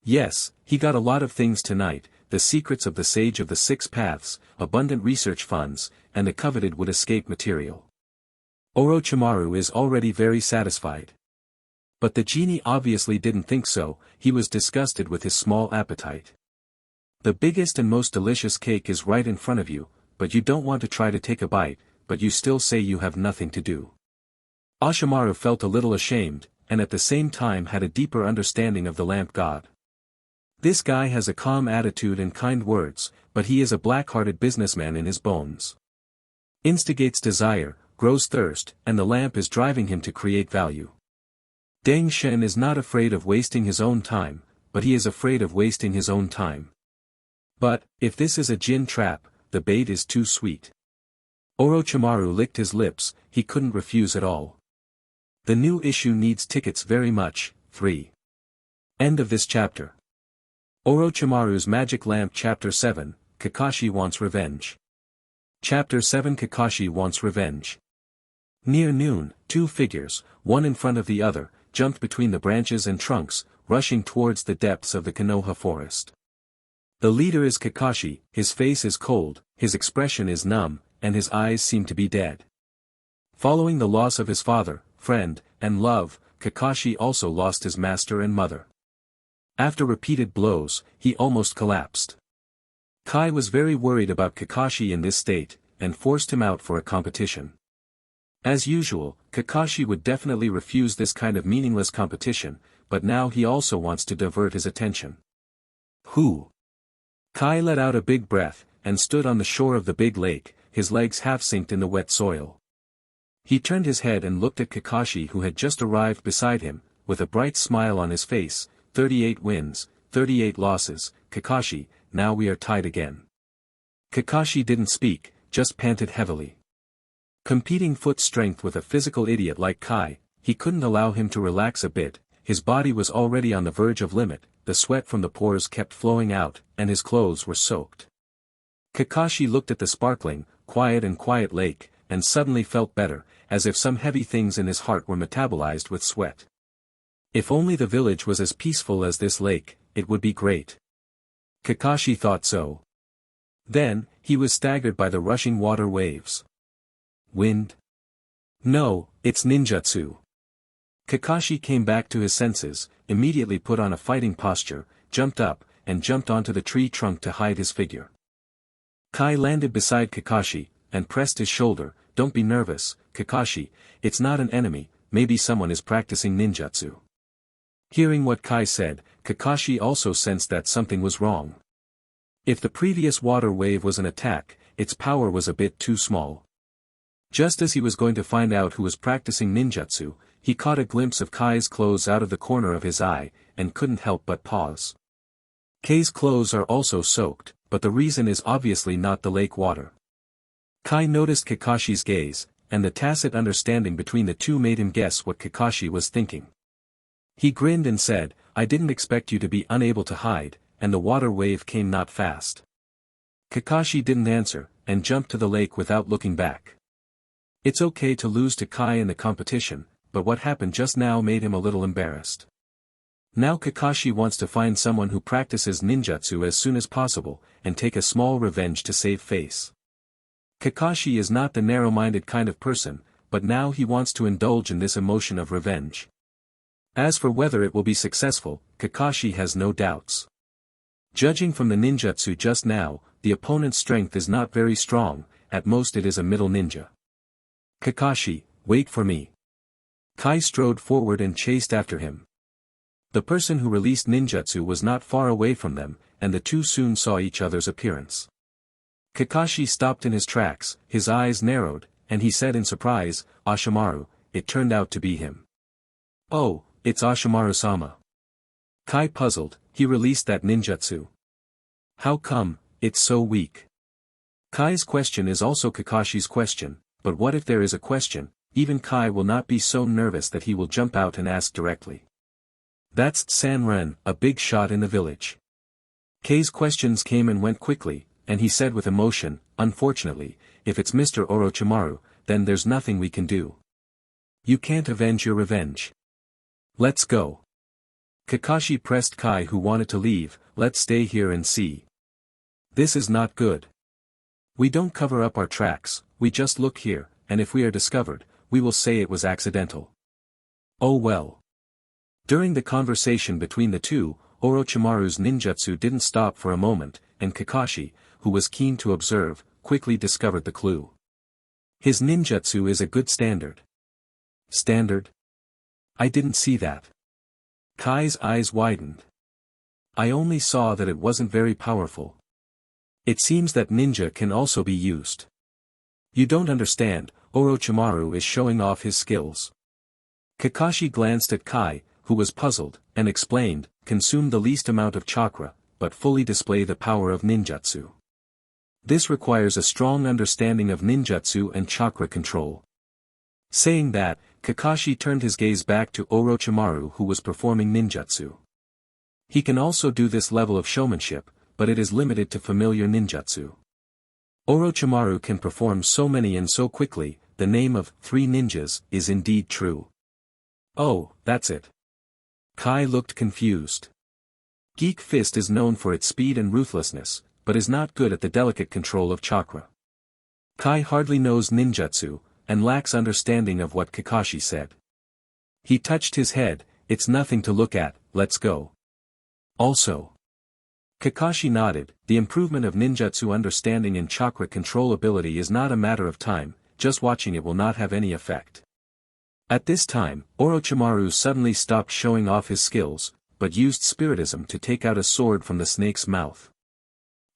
[SPEAKER 1] Yes, he got a lot of things tonight, the secrets of the Sage of the Six Paths, abundant research funds, and the coveted would escape material. Orochimaru is already very satisfied. But the genie obviously didn't think so. He was disgusted with his small appetite. The biggest and most delicious cake is right in front of you, but you don't want to try to take a bite, but you still say you have nothing to do. Orochimaru felt a little ashamed, and at the same time had a deeper understanding of the lamp god. This guy has a calm attitude and kind words, but he is a black-hearted businessman in his bones. Instigates desire, grows thirst, and the lamp is driving him to create value. Deng Shen is not afraid of wasting his own time, but he is afraid of wasting his own time. But, if this is a gin trap, the bait is too sweet. Orochimaru licked his lips. He couldn't refuse at all. The new issue needs tickets very much. 3. End of this chapter. Orochimaru's Magic Lamp Chapter 7, Kakashi Wants Revenge. Chapter 7 Kakashi Wants Revenge. Near noon, two figures, one in front of the other, jumped between the branches and trunks, rushing towards the depths of the Konoha forest. The leader is Kakashi. His face is cold, his expression is numb, and his eyes seem to be dead. Following the loss of his father, friend, and love, Kakashi also lost his master and mother. After repeated blows, he almost collapsed. Kai was very worried about Kakashi in this state, and forced him out for a competition. As usual, Kakashi would definitely refuse this kind of meaningless competition, but now he also wants to divert his attention. Who? Kai let out a big breath, and stood on the shore of the big lake, his legs half-sinked in the wet soil. He turned his head and looked at Kakashi, who had just arrived beside him, with a bright smile on his face. 38 wins, 38 losses, Kakashi, now we are tied again. Kakashi didn't speak, just panted heavily. Competing foot strength with a physical idiot like Kai, he couldn't allow him to relax a bit, his body was already on the verge of limit, the sweat from the pores kept flowing out, and his clothes were soaked. Kakashi looked at the sparkling, quiet lake, and suddenly felt better, as if some heavy things in his heart were metabolized with sweat. If only the village was as peaceful as this lake, it would be great. Kakashi thought so. Then, he was staggered by the rushing water waves. Wind? No, it's ninjutsu. Kakashi came back to his senses, immediately put on a fighting posture, jumped up, and jumped onto the tree trunk to hide his figure. Kai landed beside Kakashi, and pressed his shoulder. Don't be nervous, Kakashi, it's not an enemy, maybe someone is practicing ninjutsu. Hearing what Kai said, Kakashi also sensed that something was wrong. If the previous water wave was an attack, its power was a bit too small. Just as he was going to find out who was practicing ninjutsu, he caught a glimpse of Kai's clothes out of the corner of his eye, and couldn't help but pause. Kai's clothes are also soaked, but the reason is obviously not the lake water. Kai noticed Kakashi's gaze, and the tacit understanding between the two made him guess what Kakashi was thinking. He grinned and said, I didn't expect you to be unable to hide, and the water wave came not fast. Kakashi didn't answer, and jumped to the lake without looking back. It's okay to lose to Kai in the competition, but what happened just now made him a little embarrassed. Now Kakashi wants to find someone who practices ninjutsu as soon as possible, and take a small revenge to save face. Kakashi is not the narrow-minded kind of person, but now he wants to indulge in this emotion of revenge. As for whether it will be successful, Kakashi has no doubts. Judging from the ninjutsu just now, the opponent's strength is not very strong, at most it is a middle ninja. Kakashi, wait for me. Kai strode forward and chased after him. The person who released ninjutsu was not far away from them, and the two soon saw each other's appearance. Kakashi stopped in his tracks, his eyes narrowed, and he said in surprise, Orochimaru, it turned out to be him. Oh, it's Orochimaru-sama. Kai puzzled, he released that ninjutsu. How come, it's so weak? Kai's question is also Kakashi's question, but what if there is a question, even Kai will not be so nervous that he will jump out and ask directly. That's Sanren, a big shot in the village. Kai's questions came and went quickly, and he said with emotion, unfortunately, if it's Mr. Orochimaru, then there's nothing we can do. You can't avenge your revenge. Let's go. Kakashi pressed Kai who wanted to leave, let's stay here and see. This is not good. We don't cover up our tracks, we just look here, and if we are discovered, we will say it was accidental. Oh well. During the conversation between the two, Orochimaru's ninjutsu didn't stop for a moment, and Kakashi, who was keen to observe, quickly discovered the clue. His ninjutsu is a good standard. Standard? I didn't see that. Kai's eyes widened. I only saw that it wasn't very powerful. It seems that ninja can also be used. You don't understand, Orochimaru is showing off his skills. Kakashi glanced at Kai, who was puzzled, and explained, consume the least amount of chakra, but fully display the power of ninjutsu. This requires a strong understanding of ninjutsu and chakra control. Saying that, Kakashi turned his gaze back to Orochimaru who was performing ninjutsu. He can also do this level of showmanship, but it is limited to familiar ninjutsu. Orochimaru can perform so many and so quickly, the name of 3 ninjas is indeed true. Oh, that's it. Kai looked confused. Geek Fist is known for its speed and ruthlessness, but is not good at the delicate control of chakra. Kai hardly knows ninjutsu, and lacks understanding of what Kakashi said. He touched his head, it's nothing to look at, let's go. Also. Kakashi nodded, the improvement of ninjutsu understanding and chakra control ability is not a matter of time, just watching it will not have any effect. At this time, Orochimaru suddenly stopped showing off his skills, but used spiritism to take out a sword from the snake's mouth.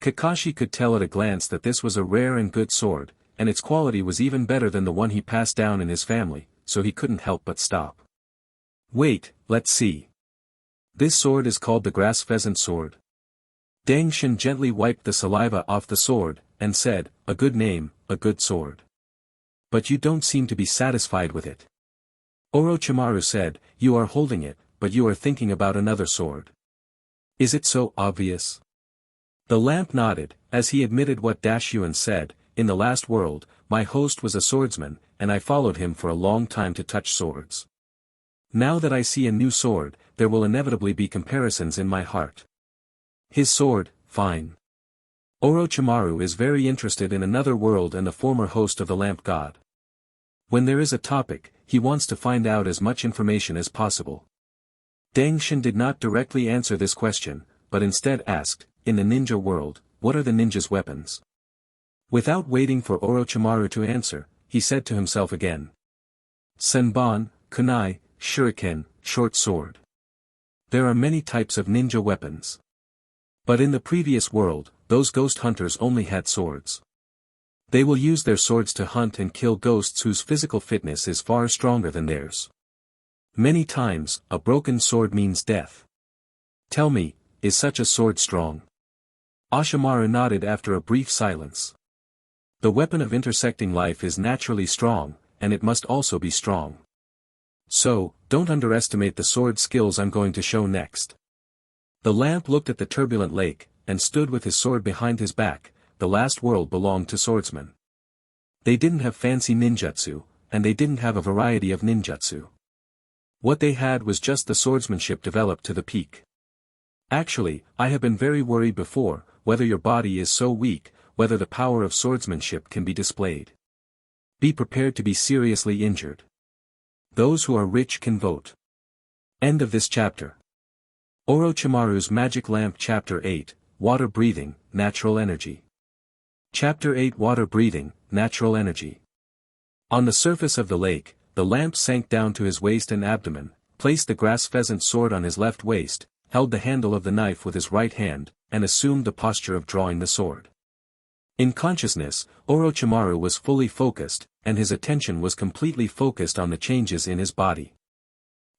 [SPEAKER 1] Kakashi could tell at a glance that this was a rare and good sword, and its quality was even better than the one he passed down in his family, so he couldn't help but stop. Wait, let's see. This sword is called the grass pheasant sword. Dangshin gently wiped the saliva off the sword, and said, a good name, a good sword. But you don't seem to be satisfied with it. Orochimaru said, you are holding it, but you are thinking about another sword. Is it so obvious? The lamp nodded, as he admitted what Dashyuan said. In the last world, my host was a swordsman, and I followed him for a long time to touch swords. Now that I see a new sword, there will inevitably be comparisons in my heart. His sword, fine. Orochimaru is very interested in another world and the former host of the lamp god. When there is a topic, he wants to find out as much information as possible. Deng Shin did not directly answer this question, but instead asked, in the ninja world, what are the ninjas' weapons? Without waiting for Orochimaru to answer, he said to himself again. Senbon, kunai, shuriken, short sword. There are many types of ninja weapons. But in the previous world, those ghost hunters only had swords. They will use their swords to hunt and kill ghosts whose physical fitness is far stronger than theirs. Many times, a broken sword means death. Tell me, is such a sword strong? Orochimaru nodded after a brief silence. The weapon of intersecting life is naturally strong, and it must also be strong. So, don't underestimate the sword skills I'm going to show next. The lamp looked at the turbulent lake, and stood with his sword behind his back. The last world belonged to swordsmen. They didn't have fancy ninjutsu, and they didn't have a variety of ninjutsu. What they had was just the swordsmanship developed to the peak. Actually, I have been very worried before, whether your body is so weak, whether the power of swordsmanship can be displayed. Be prepared to be seriously injured. Those who are rich can vote. End of this chapter. Orochimaru's Magic Lamp Chapter 8, Water Breathing, Natural Energy. Chapter 8 Water Breathing, Natural Energy. On the surface of the lake, the lamp sank down to his waist and abdomen, placed the grass pheasant sword on his left waist, held the handle of the knife with his right hand, and assumed the posture of drawing the sword. In consciousness, Orochimaru was fully focused, and his attention was completely focused on the changes in his body.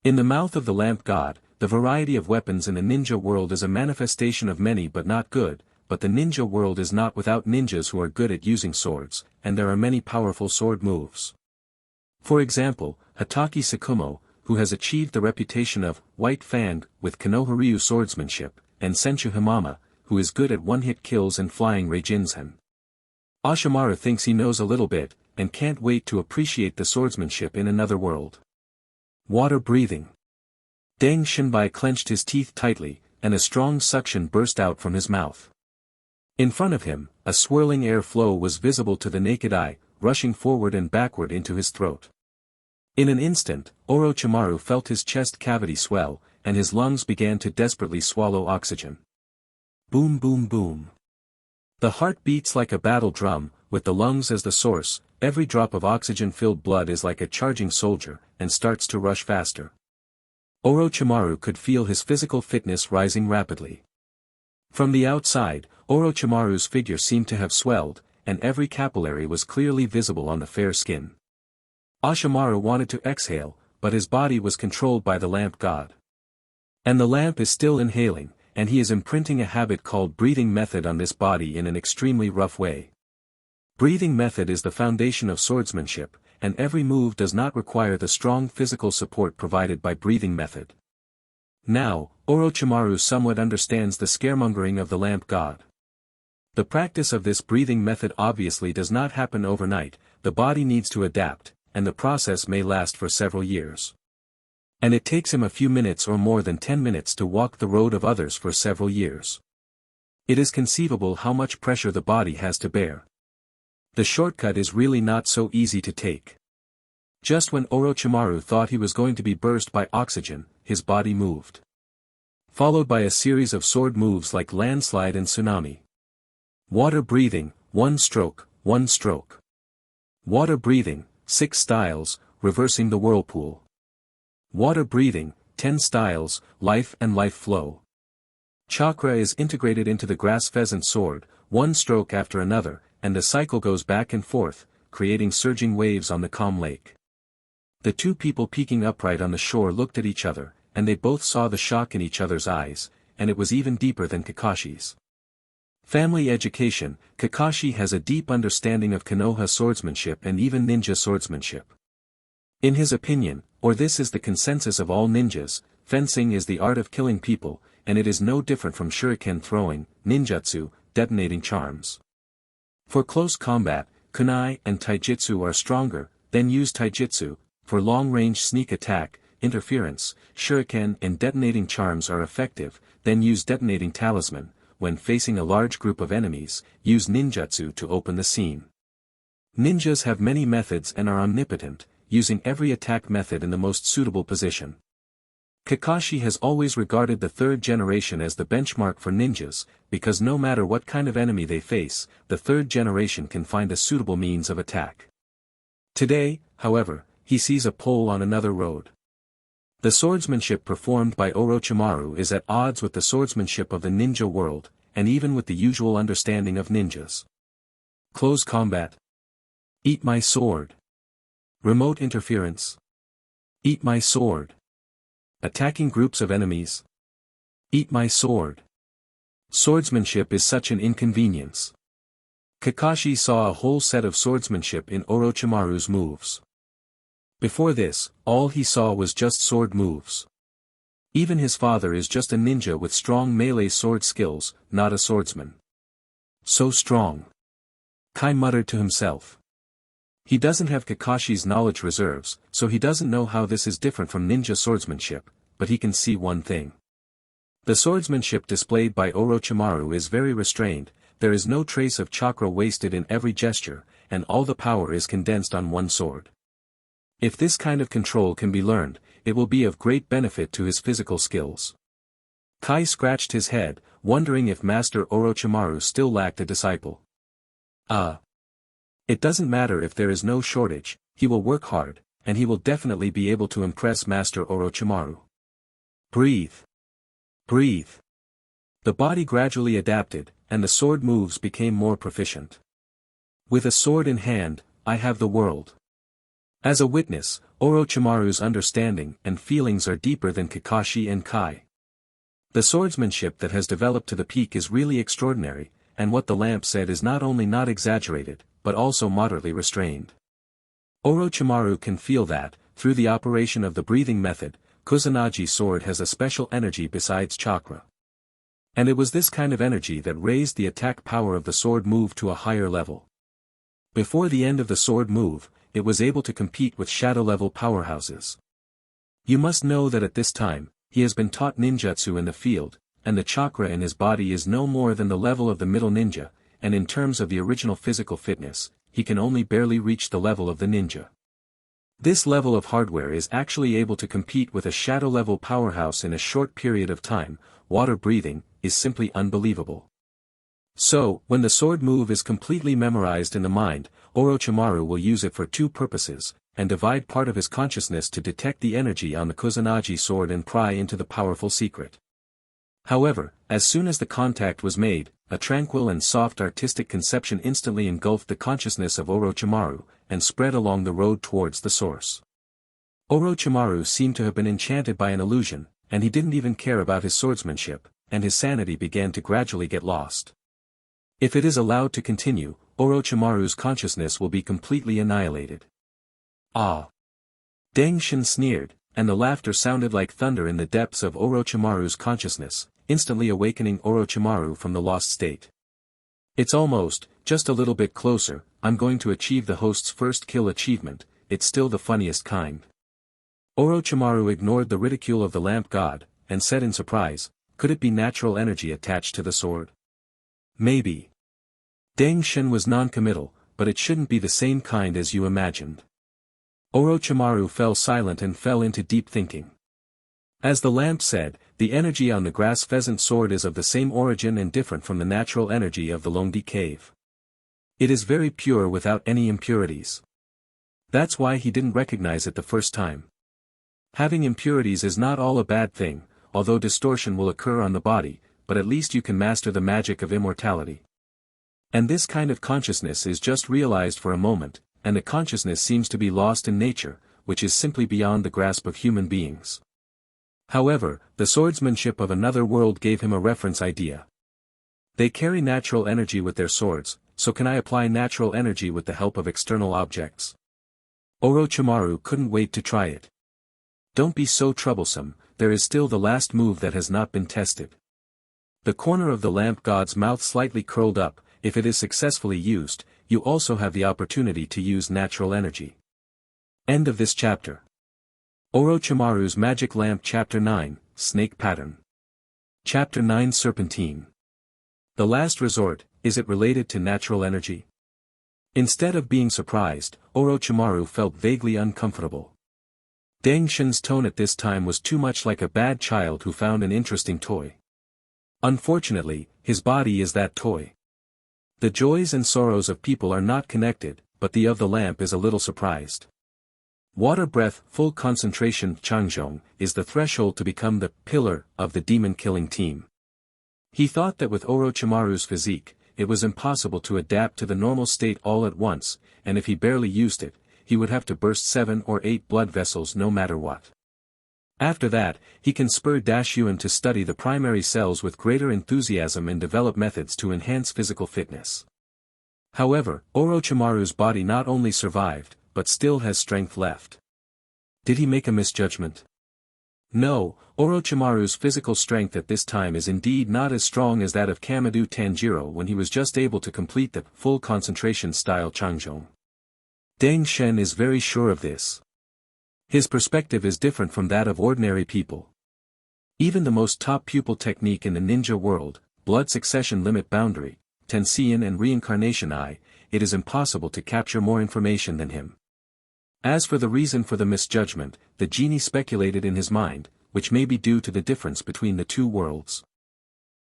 [SPEAKER 1] In the mouth of the lamp god, the variety of weapons in the ninja world is a manifestation of many but not good, but the ninja world is not without ninjas who are good at using swords, and there are many powerful sword moves. For example, Hatake Sakumo, who has achieved the reputation of White Fang with Konoha-ryu swordsmanship, and Senshu Himama, who is good at one-hit kills and flying Reijinsen. Orochimaru thinks he knows a little bit, and can't wait to appreciate the swordsmanship in another world. Water breathing. Deng Shinbai clenched his teeth tightly, and a strong suction burst out from his mouth. In front of him, a swirling air flow was visible to the naked eye, rushing forward and backward into his throat. In an instant, Orochimaru felt his chest cavity swell, and his lungs began to desperately swallow oxygen. Boom boom boom. The heart beats like a battle drum, with the lungs as the source. Every drop of oxygen-filled blood is like a charging soldier, and starts to rush faster. Orochimaru could feel his physical fitness rising rapidly. From the outside, Orochimaru's figure seemed to have swelled, and every capillary was clearly visible on the fair skin. Orochimaru wanted to exhale, but his body was controlled by the lamp god. And the lamp is still inhaling, and he is imprinting a habit called breathing method on this body in an extremely rough way. Breathing method is the foundation of swordsmanship, and every move does not require the strong physical support provided by breathing method. Now, Orochimaru somewhat understands the scaremongering of the lamp god. The practice of this breathing method obviously does not happen overnight, the body needs to adapt, and the process may last for several years. And it takes him a few minutes or more than 10 minutes to walk the road of others for several years. It is conceivable how much pressure the body has to bear. The shortcut is really not so easy to take. Just when Orochimaru thought he was going to be burst by oxygen, his body moved. Followed by a series of sword moves like landslide and tsunami. Water breathing, one stroke, one stroke. Water breathing, 6 styles, reversing the whirlpool. Water breathing, 10 styles, life and life flow. Chakra is integrated into the grass pheasant sword, one stroke after another, and the cycle goes back and forth, creating surging waves on the calm lake. The two people peeking upright on the shore looked at each other, and they both saw the shock in each other's eyes, and it was even deeper than Kakashi's. Family education. Kakashi has a deep understanding of Konoha swordsmanship and even ninja swordsmanship. In his opinion, or this is the consensus of all ninjas, fencing is the art of killing people, and it is no different from shuriken throwing, ninjutsu, detonating charms. For close combat, kunai and taijutsu are stronger, then use taijutsu. For long-range sneak attack, interference, shuriken and detonating charms are effective, then use detonating talisman. When facing a large group of enemies, use ninjutsu to open the scene. Ninjas have many methods and are omnipotent, using every attack method in the most suitable position. Kakashi has always regarded the third generation as the benchmark for ninjas, because no matter what kind of enemy they face, the third generation can find a suitable means of attack. Today, however, he sees a pole on another road. The swordsmanship performed by Orochimaru is at odds with the swordsmanship of the ninja world, and even with the usual understanding of ninjas. Close combat. Eat my sword. Remote interference. Eat my sword. Attacking groups of enemies. Eat my sword. Swordsmanship is such an inconvenience. Kakashi saw a whole set of swordsmanship in Orochimaru's moves. Before this, all he saw was just sword moves. Even his father is just a ninja with strong melee sword skills, not a swordsman. So strong. Kai muttered to himself. He doesn't have Kakashi's knowledge reserves, so he doesn't know how this is different from ninja swordsmanship, but he can see one thing. The swordsmanship displayed by Orochimaru is very restrained, there is no trace of chakra wasted in every gesture, and all the power is condensed on one sword. If this kind of control can be learned, it will be of great benefit to his physical skills. Kai scratched his head, wondering if Master Orochimaru still lacked a disciple. It doesn't matter if there is no shortage, he will work hard, and he will definitely be able to impress Master Orochimaru. Breathe. Breathe. The body gradually adapted, and the sword moves became more proficient. With a sword in hand, I have the world. As a witness, Orochimaru's understanding and feelings are deeper than Kakashi and Kai. The swordsmanship that has developed to the peak is really extraordinary, and what the lamp said is not only not exaggerated, but also moderately restrained. Orochimaru can feel that, through the operation of the breathing method, Kusanagi sword has a special energy besides chakra. And it was this kind of energy that raised the attack power of the sword move to a higher level. Before the end of the sword move, it was able to compete with shadow-level powerhouses. You must know that at this time, he has been taught ninjutsu in the field, and the chakra in his body is no more than the level of the middle ninja, and in terms of the original physical fitness, he can only barely reach the level of the ninja. This level of hardware is actually able to compete with a shadow-level powerhouse in a short period of time. Water breathing is simply unbelievable. So, when the sword move is completely memorized in the mind, Orochimaru will use it for two purposes, and divide part of his consciousness to detect the energy on the Kusanagi sword and pry into the powerful secret. However, as soon as the contact was made, a tranquil and soft artistic conception instantly engulfed the consciousness of Orochimaru, and spread along the road towards the source. Orochimaru seemed to have been enchanted by an illusion, and he didn't even care about his swordsmanship, and his sanity began to gradually get lost. If it is allowed to continue, Orochimaru's consciousness will be completely annihilated. Ah! Deng Shin sneered, and the laughter sounded like thunder in the depths of Orochimaru's consciousness, instantly awakening Orochimaru from the lost state. It's almost, just a little bit closer, I'm going to achieve the host's first kill achievement, it's still the funniest kind. Orochimaru ignored the ridicule of the lamp god, and said in surprise, could it be natural energy attached to the sword? Maybe. Deng Shin was non-committal, but it shouldn't be the same kind as you imagined. Orochimaru fell silent and fell into deep thinking. As the lamp said, the energy on the grass pheasant sword is of the same origin and different from the natural energy of the Longdi cave. It is very pure without any impurities. That's why he didn't recognize it the first time. Having impurities is not all a bad thing, although distortion will occur on the body, but at least you can master the magic of immortality. And this kind of consciousness is just realized for a moment, and the consciousness seems to be lost in nature, which is simply beyond the grasp of human beings. However, the swordsmanship of another world gave him a reference idea. They carry natural energy with their swords, so can I apply natural energy with the help of external objects? Orochimaru couldn't wait to try it. Don't be so troublesome, there is still the last move that has not been tested. The corner of the lamp god's mouth slightly curled up. If it is successfully used, you also have the opportunity to use natural energy. End of this chapter. Orochimaru's Magic Lamp Chapter 9, Snake Pattern. Chapter 9 Serpentine. The last resort, is it related to natural energy? Instead of being surprised, Orochimaru felt vaguely uncomfortable. Deng Shen's tone at this time was too much like a bad child who found an interesting toy. Unfortunately, his body is that toy. The joys and sorrows of people are not connected, but the of the lamp is a little surprised. Water breath, full concentration Changjong, is the threshold to become the pillar of the demon-killing team. He thought that with Orochimaru's physique, it was impossible to adapt to the normal state all at once, and if he barely used it, he would have to burst 7 or 8 blood vessels no matter what. After that, he can spur Yuan to study the primary cells with greater enthusiasm and develop methods to enhance physical fitness. However, Orochimaru's body not only survived, but still has strength left. Did he make a misjudgment? No, Orochimaru's physical strength at this time is indeed not as strong as that of Kamado Tanjiro when he was just able to complete the full concentration style Changjong. Deng Shen is very sure of this. His perspective is different from that of ordinary people. Even the most top pupil technique in the ninja world, blood succession limit boundary, Tensian and reincarnation eye, it is impossible to capture more information than him. As for the reason for the misjudgment, the genie speculated in his mind, which may be due to the difference between the two worlds.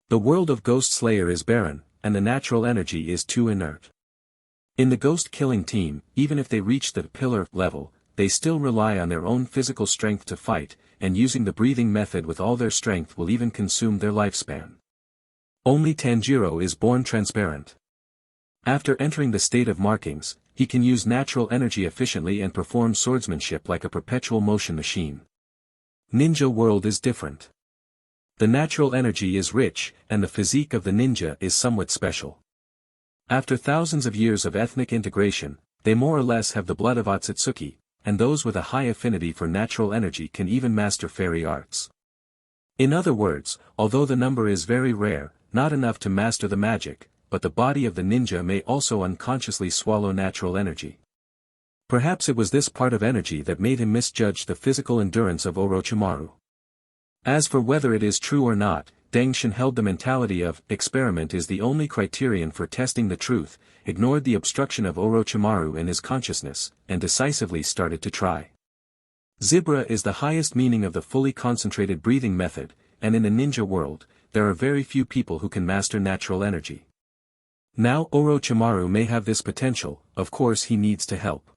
[SPEAKER 1] The world of Ghost Slayer is barren, and the natural energy is too inert. In the ghost killing team, even if they reach the pillar level, they still rely on their own physical strength to fight, and using the breathing method with all their strength will even consume their lifespan. Only Tanjiro is born transparent. After entering the state of markings, he can use natural energy efficiently and perform swordsmanship like a perpetual motion machine. Ninja world is different. The natural energy is rich, and the physique of the ninja is somewhat special. After thousands of years of ethnic integration, they more or less have the blood of Otsutsuki, and those with a high affinity for natural energy can even master fairy arts. In other words, although the number is very rare, not enough to master the magic, but the body of the ninja may also unconsciously swallow natural energy. Perhaps it was this part of energy that made him misjudge the physical endurance of Orochimaru. As for whether it is true or not, Deng Shen held the mentality of experiment is the only criterion for testing the truth, ignored the obstruction of Orochimaru in his consciousness, and decisively started to try. Zibra is the highest meaning of the fully concentrated breathing method, and in the ninja world, there are very few people who can master natural energy. Now Orochimaru may have this potential, of course he needs to help.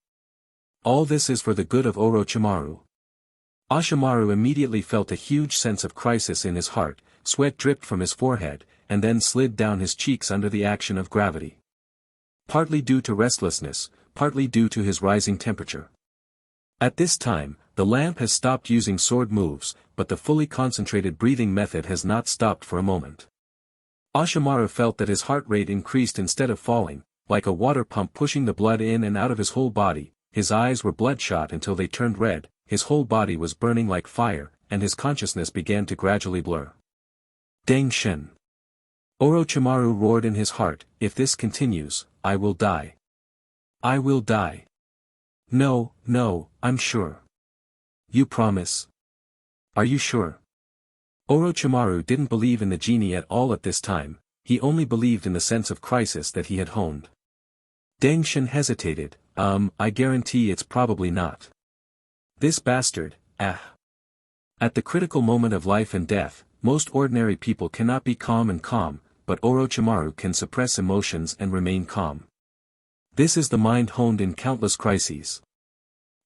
[SPEAKER 1] All this is for the good of Orochimaru. Ashimaru immediately felt a huge sense of crisis in his heart, sweat dripped from his forehead, and then slid down his cheeks under the action of gravity. Partly due to restlessness, partly due to his rising temperature. At this time, the lamp has stopped using sword moves, but the fully concentrated breathing method has not stopped for a moment. Ashimaru felt that his heart rate increased instead of falling, like a water pump pushing the blood in and out of his whole body. His eyes were bloodshot until they turned red, his whole body was burning like fire, and his consciousness began to gradually blur. Deng Shen. Orochimaru roared in his heart, if this continues, I will die. I will die. No, no, I'm sure. You promise? Are you sure? Orochimaru didn't believe in the genie at all at this time, he only believed in the sense of crisis that he had honed. Deng Shen hesitated, I guarantee it's probably not. This bastard, ah. At the critical moment of life and death, most ordinary people cannot be calm, but Orochimaru can suppress emotions and remain calm. This is the mind honed in countless crises.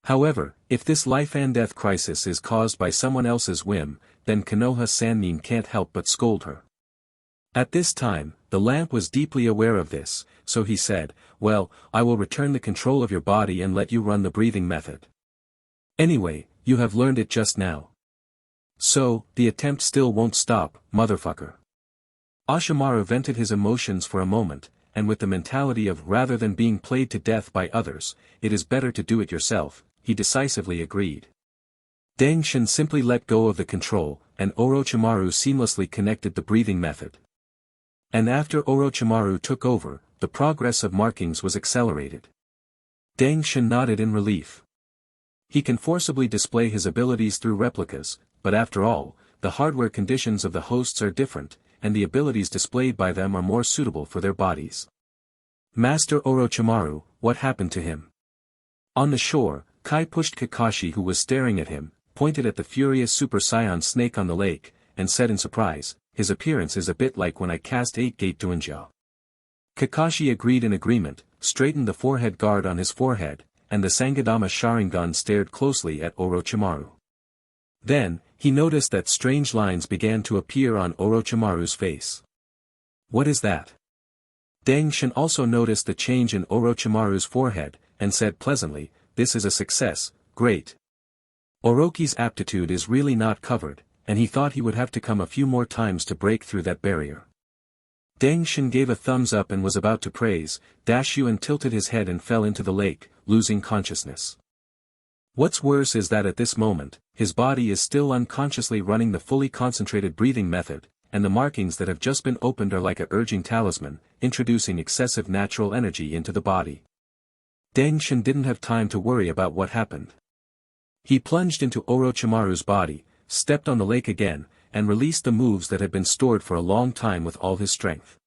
[SPEAKER 1] However, if this life and death crisis is caused by someone else's whim, then Konoha Sannin can't help but scold her. At this time, the lamp was deeply aware of this, so he said, well, I will return the control of your body and let you run the breathing method. Anyway, you have learned it just now. So, the attempt still won't stop, motherfucker. Ashimaru vented his emotions for a moment, and with the mentality of rather than being played to death by others, it is better to do it yourself, he decisively agreed. Dangshin simply let go of the control, and Orochimaru seamlessly connected the breathing method. And after Orochimaru took over, the progress of markings was accelerated. Dangshin nodded in relief. He can forcibly display his abilities through replicas, but after all, the hardware conditions of the hosts are different, and the abilities displayed by them are more suitable for their bodies. Master Orochimaru, what happened to him? On the shore, Kai pushed Kakashi, who was staring at him, pointed at the furious Super Saiyan snake on the lake, and said in surprise, "His appearance is a bit like when I cast 8-Gate Doinja." Kakashi agreed in agreement, straightened the forehead guard on his forehead, and the Sangadama Sharingan stared closely at Orochimaru. Then, he noticed that strange lines began to appear on Orochimaru's face. What is that? Dangshin also noticed the change in Orochimaru's forehead, and said pleasantly, "This is a success, great. Orochi's aptitude is really not covered, and he thought he would have to come a few more times to break through that barrier." Dangshin gave a thumbs up and was about to praise, Dashyuan tilted his head and fell into the lake, losing consciousness. What's worse is that at this moment, his body is still unconsciously running the fully concentrated breathing method, and the markings that have just been opened are like a urging talisman, introducing excessive natural energy into the body. Dangshin didn't have time to worry about what happened. He plunged into Orochimaru's body, stepped on the lake again, and released the moves that had been stored for a long time with all his strength.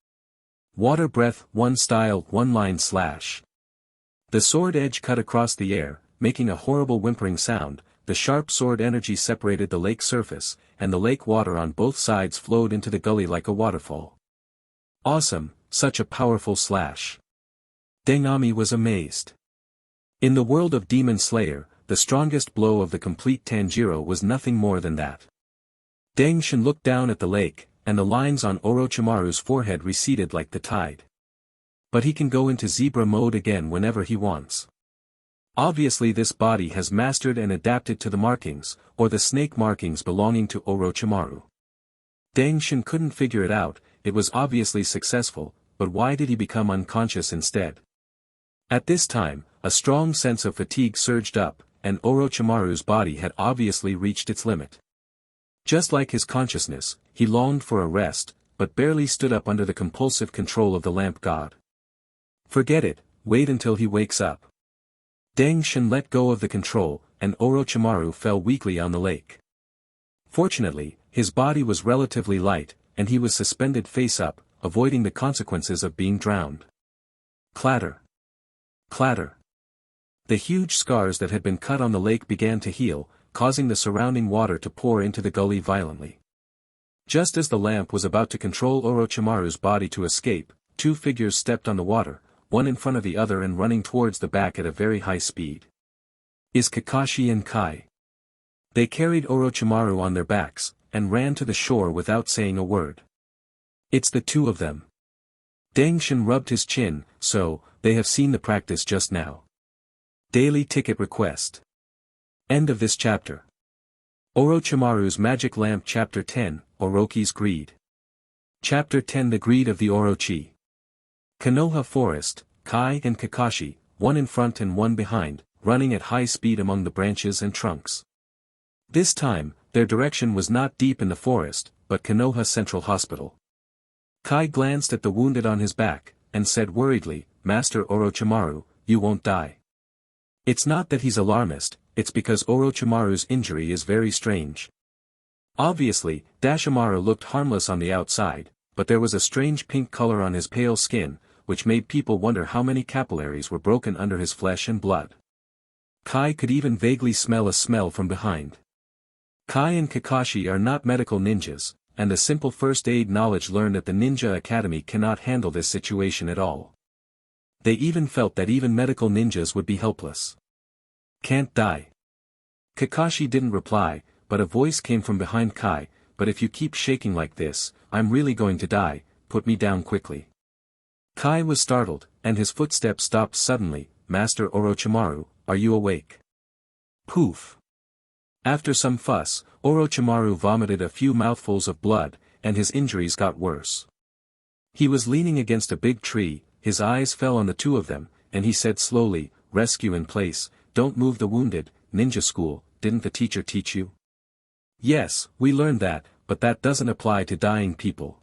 [SPEAKER 1] Water breath, one style, one line slash. The sword edge cut across the air, making a horrible whimpering sound. The sharp sword energy separated the lake surface, and the lake water on both sides flowed into the gully like a waterfall. Awesome, such a powerful slash. Dengami was amazed. In the world of Demon Slayer, the strongest blow of the complete Tanjiro was nothing more than that. Dangshin looked down at the lake, and the lines on Orochimaru's forehead receded like the tide. But he can go into zebra mode again whenever he wants. Obviously this body has mastered and adapted to the markings, or the snake markings belonging to Orochimaru. Dangshin couldn't figure it out. It was obviously successful, but why did he become unconscious instead? At this time, a strong sense of fatigue surged up, and Orochimaru's body had obviously reached its limit. Just like his consciousness, he longed for a rest, but barely stood up under the compulsive control of the lamp god. Forget it, wait until he wakes up. Dangshin let go of the control, and Orochimaru fell weakly on the lake. Fortunately, his body was relatively light, and he was suspended face up, avoiding the consequences of being drowned. Clatter. Clatter. The huge scars that had been cut on the lake began to heal, causing the surrounding water to pour into the gully violently. Just as the lamp was about to control Orochimaru's body to escape, two figures stepped on the water, one in front of the other and running towards the back at a very high speed. Is Kakashi and Kai. They carried Orochimaru on their backs, and ran to the shore without saying a word. It's the two of them. Dangshin rubbed his chin, so, they have seen the practice just now. Daily ticket request. End of this chapter. Orochimaru's Magic Lamp Chapter 10, Orochi's Greed. Chapter 10 The Greed of the Orochi. Konoha Forest, Kai and Kakashi, one in front and one behind, running at high speed among the branches and trunks. This time, their direction was not deep in the forest, but Konoha Central Hospital. Kai glanced at the wounded on his back, and said worriedly, "Master Orochimaru, you won't die." It's not that he's alarmist, it's because Orochimaru's injury is very strange. Obviously, Dashimaru looked harmless on the outside, but there was a strange pink color on his pale skin, which made people wonder how many capillaries were broken under his flesh and blood. Kai could even vaguely smell a smell from behind. Kai and Kakashi are not medical ninjas, and the simple first aid knowledge learned at the Ninja Academy cannot handle this situation at all. They even felt that even medical ninjas would be helpless. Can't die. Kakashi didn't reply, but a voice came from behind Kai, "But if you keep shaking like this, I'm really going to die, put me down quickly." Kai was startled, and his footsteps stopped suddenly. "Master Orochimaru, are you awake?" Poof. After some fuss, Orochimaru vomited a few mouthfuls of blood, and his injuries got worse. He was leaning against a big tree, his eyes fell on the two of them, and he said slowly, "Rescue in place, don't move the wounded, ninja school, didn't the teacher teach you? Yes, we learned that, but that doesn't apply to dying people.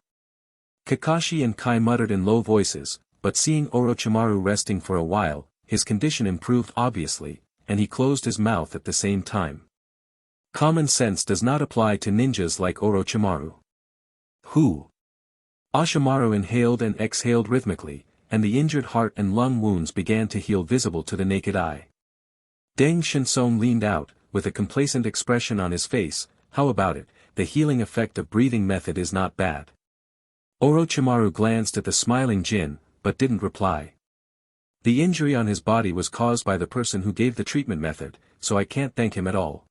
[SPEAKER 1] Kakashi and Kai muttered in low voices, but seeing Orochimaru resting for a while, his condition improved obviously, and he closed his mouth at the same time. Common sense does not apply to ninjas like Orochimaru. Who? Orochimaru inhaled and exhaled rhythmically, and the injured heart and lung wounds began to heal visible to the naked eye. Deng Shinsong leaned out, with a complacent expression on his face. How about it, the healing effect of breathing method is not bad. Orochimaru glanced at the smiling Jin, but didn't reply. The injury on his body was caused by the person who gave the treatment method, so I can't thank him at all.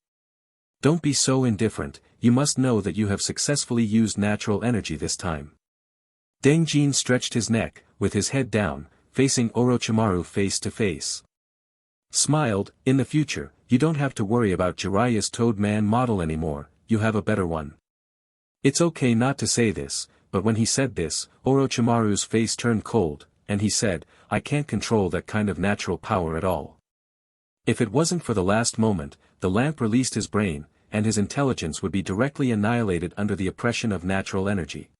[SPEAKER 1] Don't be so indifferent, you must know that you have successfully used natural energy this time. Deng Jin stretched his neck, with his head down, facing Orochimaru face to face. Smiled, in the future, you don't have to worry about Jiraiya's Toad Man model anymore, you have a better one. It's okay not to say this, but when he said this, Orochimaru's face turned cold, and he said, I can't control that kind of natural power at all. If it wasn't for the last moment, the lamp released his brain, and his intelligence would be directly annihilated under the oppression of natural energy.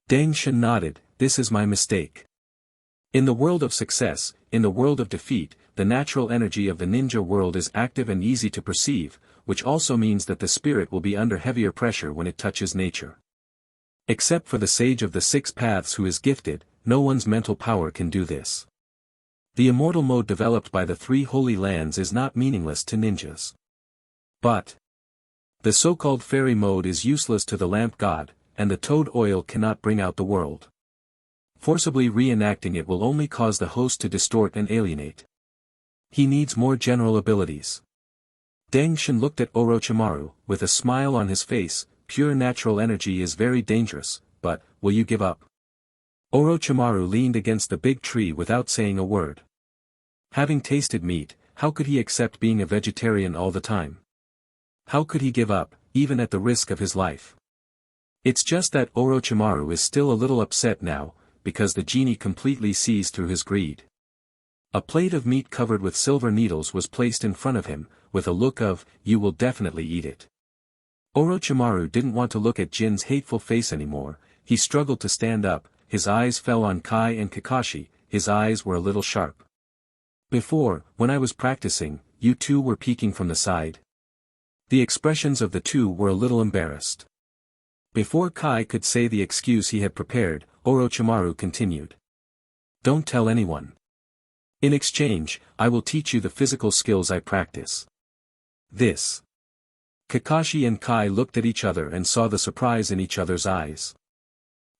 [SPEAKER 1] Deng Shin nodded, this is my mistake. In the world of success, in the world of defeat, the natural energy of the ninja world is active and easy to perceive, which also means that the spirit will be under heavier pressure when it touches nature. Except for the sage of the six paths who is gifted, no one's mental power can do this. The immortal mode developed by the three holy lands is not meaningless to ninjas. But the so-called fairy mode is useless to the lamp god, and the toad oil cannot bring out the world. Forcibly reenacting it will only cause the host to distort and alienate. He needs more general abilities. Deng Shin looked at Orochimaru, with a smile on his face. Pure natural energy is very dangerous, but, will you give up? Orochimaru leaned against the big tree without saying a word. Having tasted meat, how could he accept being a vegetarian all the time? How could he give up, even at the risk of his life? It's just that Orochimaru is still a little upset now, because the genie completely sees through his greed. A plate of meat covered with silver needles was placed in front of him, with a look of, you will definitely eat it. Orochimaru didn't want to look at Jin's hateful face anymore, he struggled to stand up, his eyes fell on Kai and Kakashi, his eyes were a little sharp. Before, when I was practicing, you two were peeking from the side. The expressions of the two were a little embarrassed. Before Kai could say the excuse he had prepared, Orochimaru continued. Don't tell anyone. In exchange, I will teach you the physical skills I practice. This. Kakashi and Kai looked at each other and saw the surprise in each other's eyes.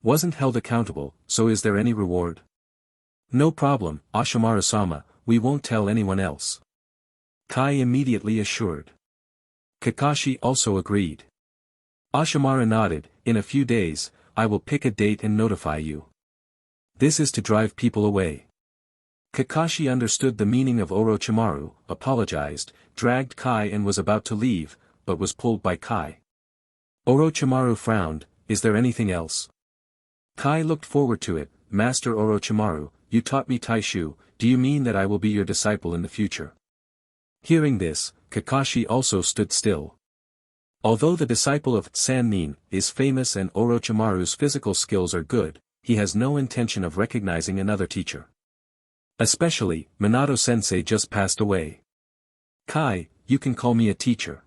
[SPEAKER 1] Wasn't held accountable, so is there any reward? No problem, Orochimaru-sama, we won't tell anyone else. Kai immediately assured. Kakashi also agreed. Orochimaru nodded, in a few days, I will pick a date and notify you. This is to drive people away. Kakashi understood the meaning of Orochimaru, apologized, dragged Kai and was about to leave, but was pulled by Kai. Orochimaru frowned, is there anything else? Kai looked forward to it, Master Orochimaru, you taught me Taishu, do you mean that I will be your disciple in the future? Hearing this, Kakashi also stood still. Although the disciple of Sannin is famous and Orochimaru's physical skills are good, he has no intention of recognizing another teacher. Especially, Minato-sensei just passed away. Kai, you can call me a teacher.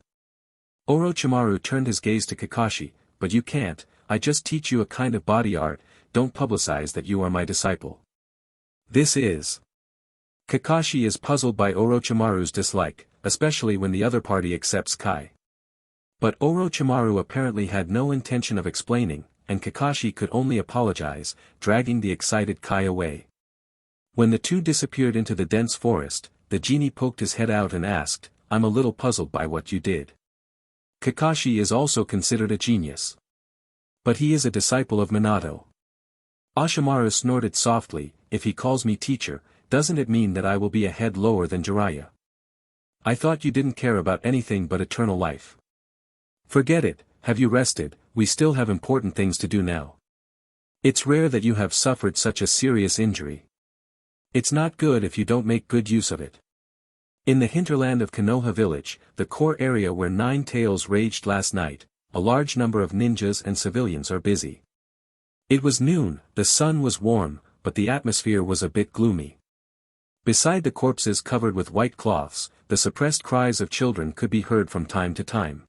[SPEAKER 1] Orochimaru turned his gaze to Kakashi, but you can't, I just teach you a kind of body art, don't publicize that you are my disciple. This is. Kakashi is puzzled by Orochimaru's dislike, especially when the other party accepts Kai. But Orochimaru apparently had no intention of explaining, and Kakashi could only apologize, dragging the excited Kai away. When the two disappeared into the dense forest, the genie poked his head out and asked, I'm a little puzzled by what you did. Kakashi is also considered a genius. But he is a disciple of Minato. Orochimaru snorted softly, if he calls me teacher, doesn't it mean that I will be a head lower than Jiraiya? I thought you didn't care about anything but eternal life. Forget it, have you rested, we still have important things to do now. It's rare that you have suffered such a serious injury. It's not good if you don't make good use of it. In the hinterland of Konoha village, the core area where Nine Tails raged last night, a large number of ninjas and civilians are busy. It was noon, the sun was warm, but the atmosphere was a bit gloomy. Beside the corpses covered with white cloths, the suppressed cries of children could be heard from time to time.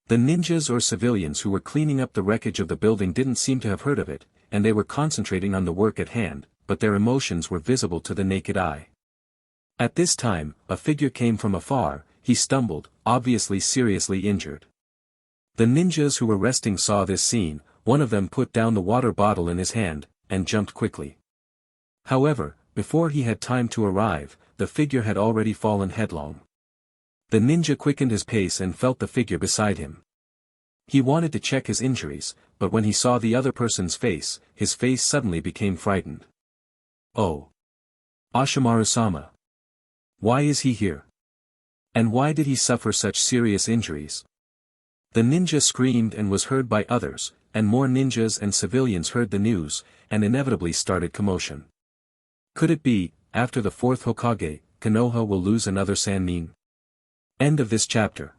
[SPEAKER 1] The ninjas or civilians who were cleaning up the wreckage of the building didn't seem to have heard of it, and they were concentrating on the work at hand, but their emotions were visible to the naked eye. At this time, a figure came from afar. He stumbled, obviously seriously injured. The ninjas who were resting saw this scene. One of them put down the water bottle in his hand, and jumped quickly. However, before he had time to arrive, the figure had already fallen headlong. The ninja quickened his pace and felt the figure beside him. He wanted to check his injuries, but when he saw the other person's face, his face suddenly became frightened. Oh! Orochimaru-sama. Why is he here? And why did he suffer such serious injuries? The ninja screamed and was heard by others, and more ninjas and civilians heard the news, and inevitably started commotion. Could it be, after the fourth Hokage, Konoha will lose another Sannin? End of this chapter.